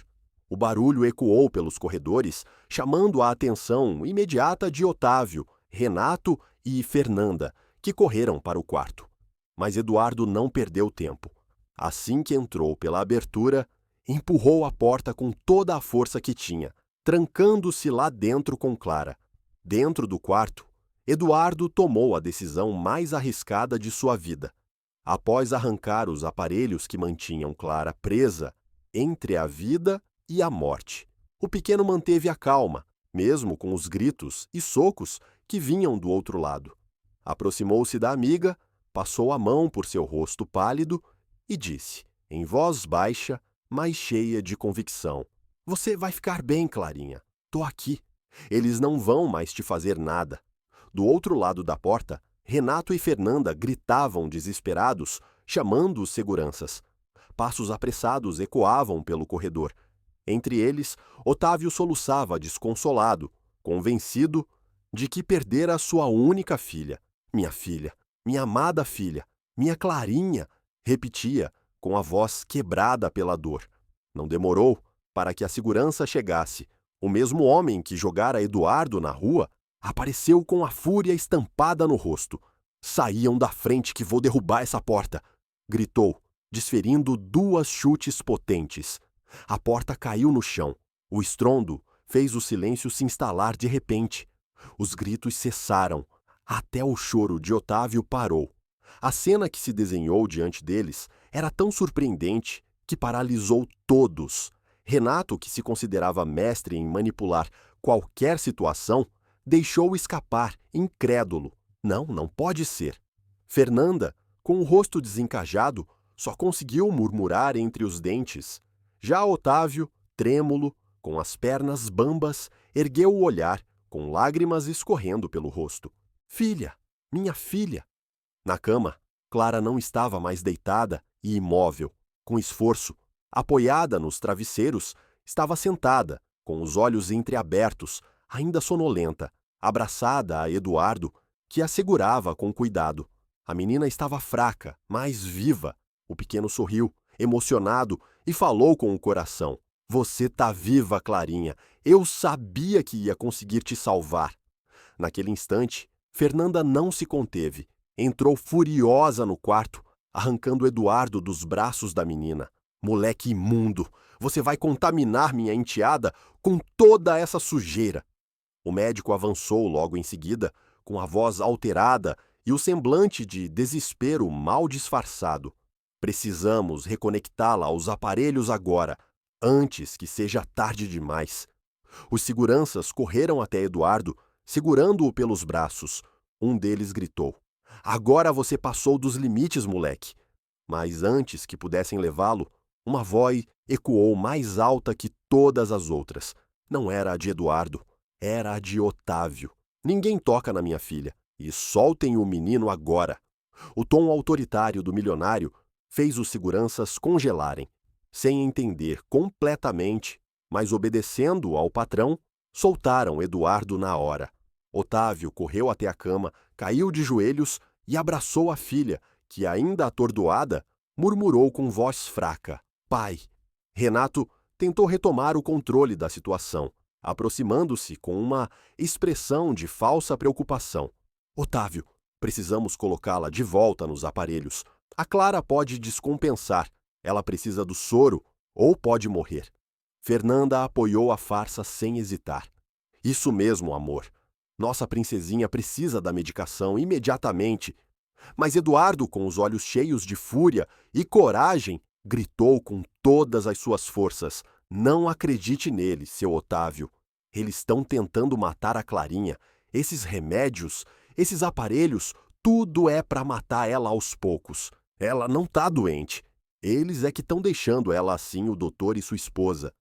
O barulho ecoou pelos corredores, chamando a atenção imediata de Otávio, Renato e Fernanda, que correram para o quarto. Mas Eduardo não perdeu tempo. Assim que entrou pela abertura, empurrou a porta com toda a força que tinha, trancando-se lá dentro com Clara. Dentro do quarto, Eduardo tomou a decisão mais arriscada de sua vida. Após arrancar os aparelhos que mantinham Clara presa entre a vida e a morte, o pequeno manteve a calma, mesmo com os gritos e socos que vinham do outro lado. Aproximou-se da amiga, passou a mão por seu rosto pálido e disse, em voz baixa, mas cheia de convicção: Você vai ficar bem, Clarinha. Tô aqui. Eles não vão mais te fazer nada. Do outro lado da porta, Renato e Fernanda gritavam desesperados, chamando os seguranças. Passos apressados ecoavam pelo corredor. Entre eles, Otávio soluçava desconsolado, convencido de que perdera sua única filha. Minha filha, minha amada filha, minha Clarinha, repetia, com a voz quebrada pela dor. Não demorou para que a segurança chegasse. O mesmo homem que jogara Eduardo na rua apareceu com a fúria estampada no rosto. Saiam da frente que vou derrubar essa porta, gritou, desferindo 2 chutes potentes. A porta caiu no chão. O estrondo fez o silêncio se instalar de repente. Os gritos cessaram. Até o choro de Otávio parou. A cena que se desenhou diante deles era tão surpreendente que paralisou todos. Renato, que se considerava mestre em manipular qualquer situação, deixou escapar, incrédulo. Não pode ser. Fernanda, Com o rosto desencajado, só conseguiu murmurar entre os dentes. Já Otávio, trêmulo, com as pernas bambas, ergueu o olhar, com lágrimas escorrendo pelo rosto. Filha, minha filha! Na cama, Clara não estava mais deitada e imóvel. Com esforço, apoiada nos travesseiros, estava sentada, com os olhos entreabertos, ainda sonolenta, abraçada a Eduardo, que a segurava com cuidado. A menina estava fraca, mas viva. O pequeno sorriu, emocionado, e falou com o coração. Você tá viva, Clarinha. Eu sabia que ia conseguir te salvar. Naquele instante, Fernanda não se conteve. Entrou furiosa no quarto, arrancando Eduardo dos braços da menina. Moleque imundo, você vai contaminar minha enteada com toda essa sujeira. O médico avançou logo em seguida, com a voz alterada e o semblante de desespero mal disfarçado. Precisamos reconectá-la aos aparelhos agora, antes que seja tarde demais. Os seguranças correram até Eduardo, segurando-o pelos braços. Um deles gritou: Agora você passou dos limites, moleque. Mas antes que pudessem levá-lo, uma voz ecoou mais alta que todas as outras. Não era a de Eduardo, era a de Otávio. Ninguém toca na minha filha, e soltem o menino agora. O tom autoritário do milionário fez os seguranças congelarem. Sem entender completamente, mas obedecendo ao patrão, soltaram Eduardo na hora. Otávio correu até a cama, caiu de joelhos e abraçou a filha, que, ainda atordoada, murmurou com voz fraca: Pai. Renato tentou retomar o controle da situação, aproximando-se com uma expressão de falsa preocupação. Otávio, precisamos colocá-la de volta nos aparelhos. A Clara pode descompensar. Ela precisa do soro ou pode morrer. Fernanda apoiou a farsa sem hesitar. Isso mesmo, amor. Nossa princesinha precisa da medicação imediatamente. Mas Eduardo, com os olhos cheios de fúria e coragem, gritou com todas as suas forças: Não acredite neles, seu Otávio. Eles estão tentando matar a Clarinha. Esses remédios, esses aparelhos, tudo é para matar ela aos poucos. Ela não tá doente. Eles é que estão deixando ela assim, o doutor e sua esposa.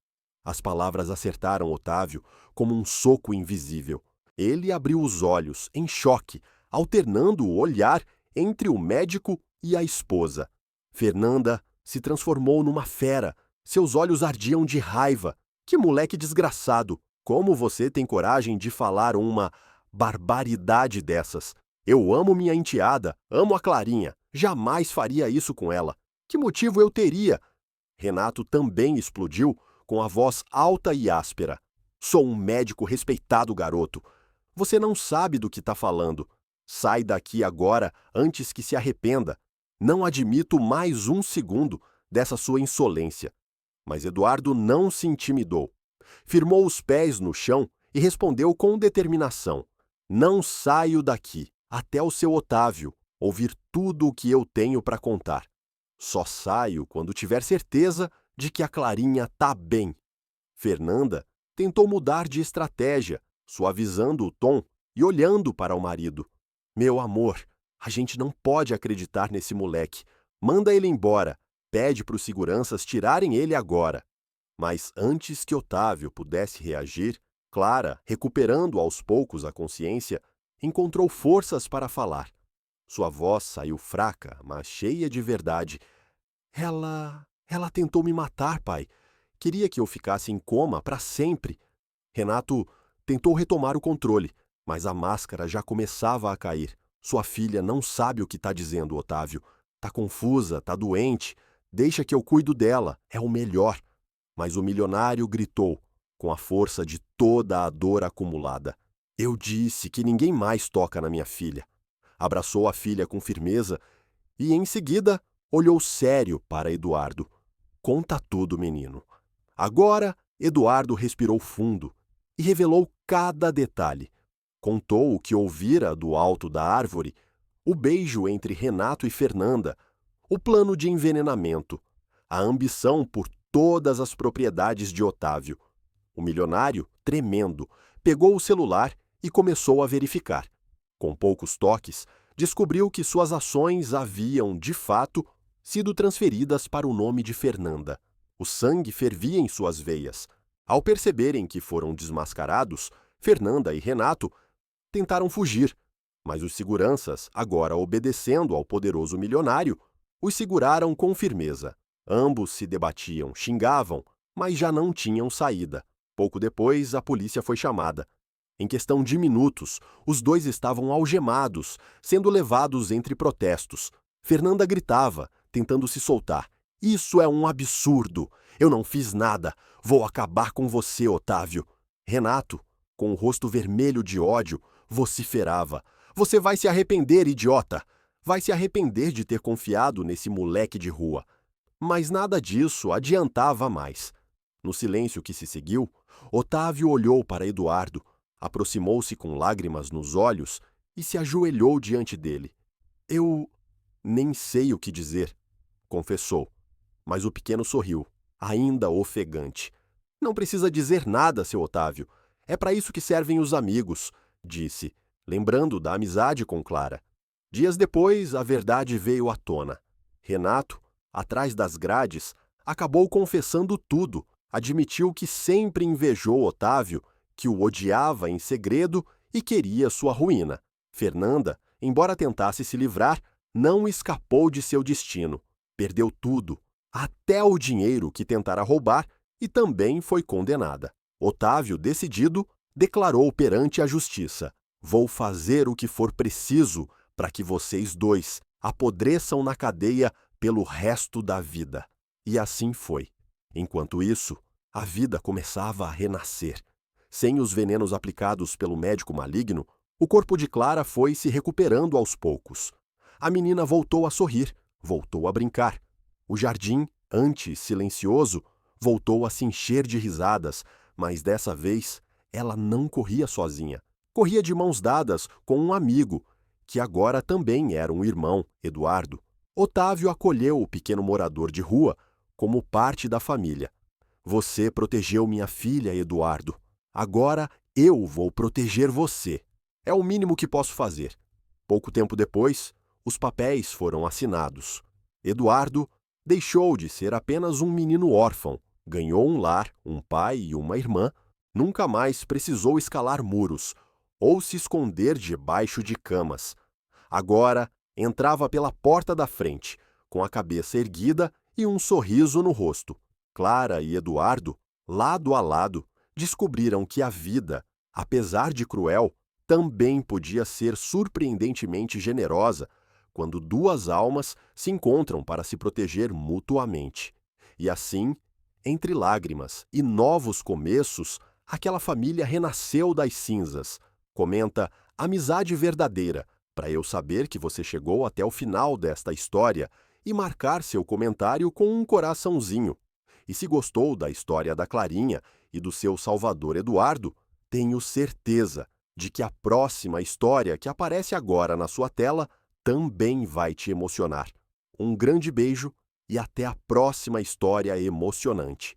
As palavras acertaram Otávio como um soco invisível. Ele abriu os olhos, em choque, alternando o olhar entre o médico e a esposa. Fernanda se transformou numa fera. Seus olhos ardiam de raiva. Que moleque desgraçado! Como você tem coragem de falar uma barbaridade dessas? Eu amo minha enteada, amo a Clarinha. Jamais faria isso com ela. Que motivo eu teria? Renato também explodiu, com a voz alta e áspera. Sou um médico respeitado, garoto. Você não sabe do que está falando. Sai daqui agora antes que se arrependa. Não admito mais um segundo dessa sua insolência. Mas Eduardo não se intimidou. Firmou os pés no chão e respondeu com determinação: Não saio daqui até o seu Otávio ouvir tudo o que eu tenho para contar. Só saio quando tiver certeza de que a Clarinha tá bem. Fernanda tentou mudar de estratégia, suavizando o tom e olhando para o marido. Meu amor, a gente não pode acreditar nesse moleque. Manda ele embora. Pede para os seguranças tirarem ele agora. Mas antes que Otávio pudesse reagir, Clara, recuperando aos poucos a consciência, encontrou forças para falar. Sua voz saiu fraca, mas cheia de verdade. Ela tentou me matar, pai. Queria que eu ficasse em coma para sempre. Renato tentou retomar o controle, mas a máscara já começava a cair. Sua filha não sabe o que está dizendo, Otávio. Tá confusa, tá doente. Deixa que eu cuido dela, é o melhor. Mas o milionário gritou, com a força de toda a dor acumulada. Eu disse que ninguém mais toca na minha filha. Abraçou a filha com firmeza e, em seguida, olhou sério para Eduardo. Conta tudo, menino. Agora, Eduardo respirou fundo e revelou cada detalhe. Contou o que ouvira do alto da árvore, o beijo entre Renato e Fernanda, o plano de envenenamento, a ambição por todas as propriedades de Otávio. O milionário, tremendo, pegou o celular e começou a verificar. Com poucos toques, descobriu que suas ações haviam, de fato, sido transferidas para o nome de Fernanda. O sangue fervia em suas veias. Ao perceberem que foram desmascarados, Fernanda e Renato tentaram fugir, mas os seguranças, agora obedecendo ao poderoso milionário, os seguraram com firmeza. Ambos se debatiam, xingavam, mas já não tinham saída. Pouco depois, a polícia foi chamada. Em questão de minutos, os dois estavam algemados, sendo levados entre protestos. Fernanda gritava, tentando se soltar. Isso é um absurdo! Eu não fiz nada! Vou acabar com você, Otávio! Renato, com o rosto vermelho de ódio, vociferava. Você vai se arrepender, idiota! Vai se arrepender de ter confiado nesse moleque de rua. Mas nada disso adiantava mais. No silêncio que se seguiu, Otávio olhou para Eduardo, aproximou-se com lágrimas nos olhos e se ajoelhou diante dele. Eu nem sei o que dizer, confessou, mas o pequeno sorriu, ainda ofegante. Não precisa dizer nada, seu Otávio. É para isso que servem os amigos, disse, lembrando da amizade com Clara. Dias depois, a verdade veio à tona. Renato, atrás das grades, acabou confessando tudo. Admitiu que sempre invejou Otávio, que o odiava em segredo e queria sua ruína. Fernanda, embora tentasse se livrar, não escapou de seu destino. Perdeu tudo, até o dinheiro que tentara roubar, e também foi condenada. Otávio, decidido, declarou perante a justiça: vou fazer o que for preciso para que vocês dois apodreçam na cadeia pelo resto da vida. E assim foi. Enquanto isso, a vida começava a renascer. Sem os venenos aplicados pelo médico maligno, o corpo de Clara foi se recuperando aos poucos. A menina voltou a sorrir, voltou a brincar. O jardim, antes silencioso, voltou a se encher de risadas, mas dessa vez ela não corria sozinha. Corria de mãos dadas com um amigo, que agora também era um irmão, Eduardo. Otávio acolheu o pequeno morador de rua como parte da família. Você protegeu minha filha, Eduardo. Agora eu vou proteger você. É o mínimo que posso fazer. Pouco tempo depois, os papéis foram assinados. Eduardo deixou de ser apenas um menino órfão. Ganhou um lar, um pai e uma irmã. Nunca mais precisou escalar muros ou se esconder debaixo de camas. Agora entrava pela porta da frente, com a cabeça erguida e um sorriso no rosto. Clara e Eduardo, lado a lado, descobriram que a vida, apesar de cruel, também podia ser surpreendentemente generosa quando duas almas se encontram para se proteger mutuamente. E assim, entre lágrimas e novos começos, aquela família renasceu das cinzas. Comenta Amizade Verdadeira, para eu saber que você chegou até o final desta história e marcar seu comentário com um coraçãozinho. E se gostou da história da Clarinha e do seu salvador Eduardo, tenho certeza de que a próxima história que aparece agora na sua tela também vai te emocionar. Um grande beijo e até a próxima história emocionante.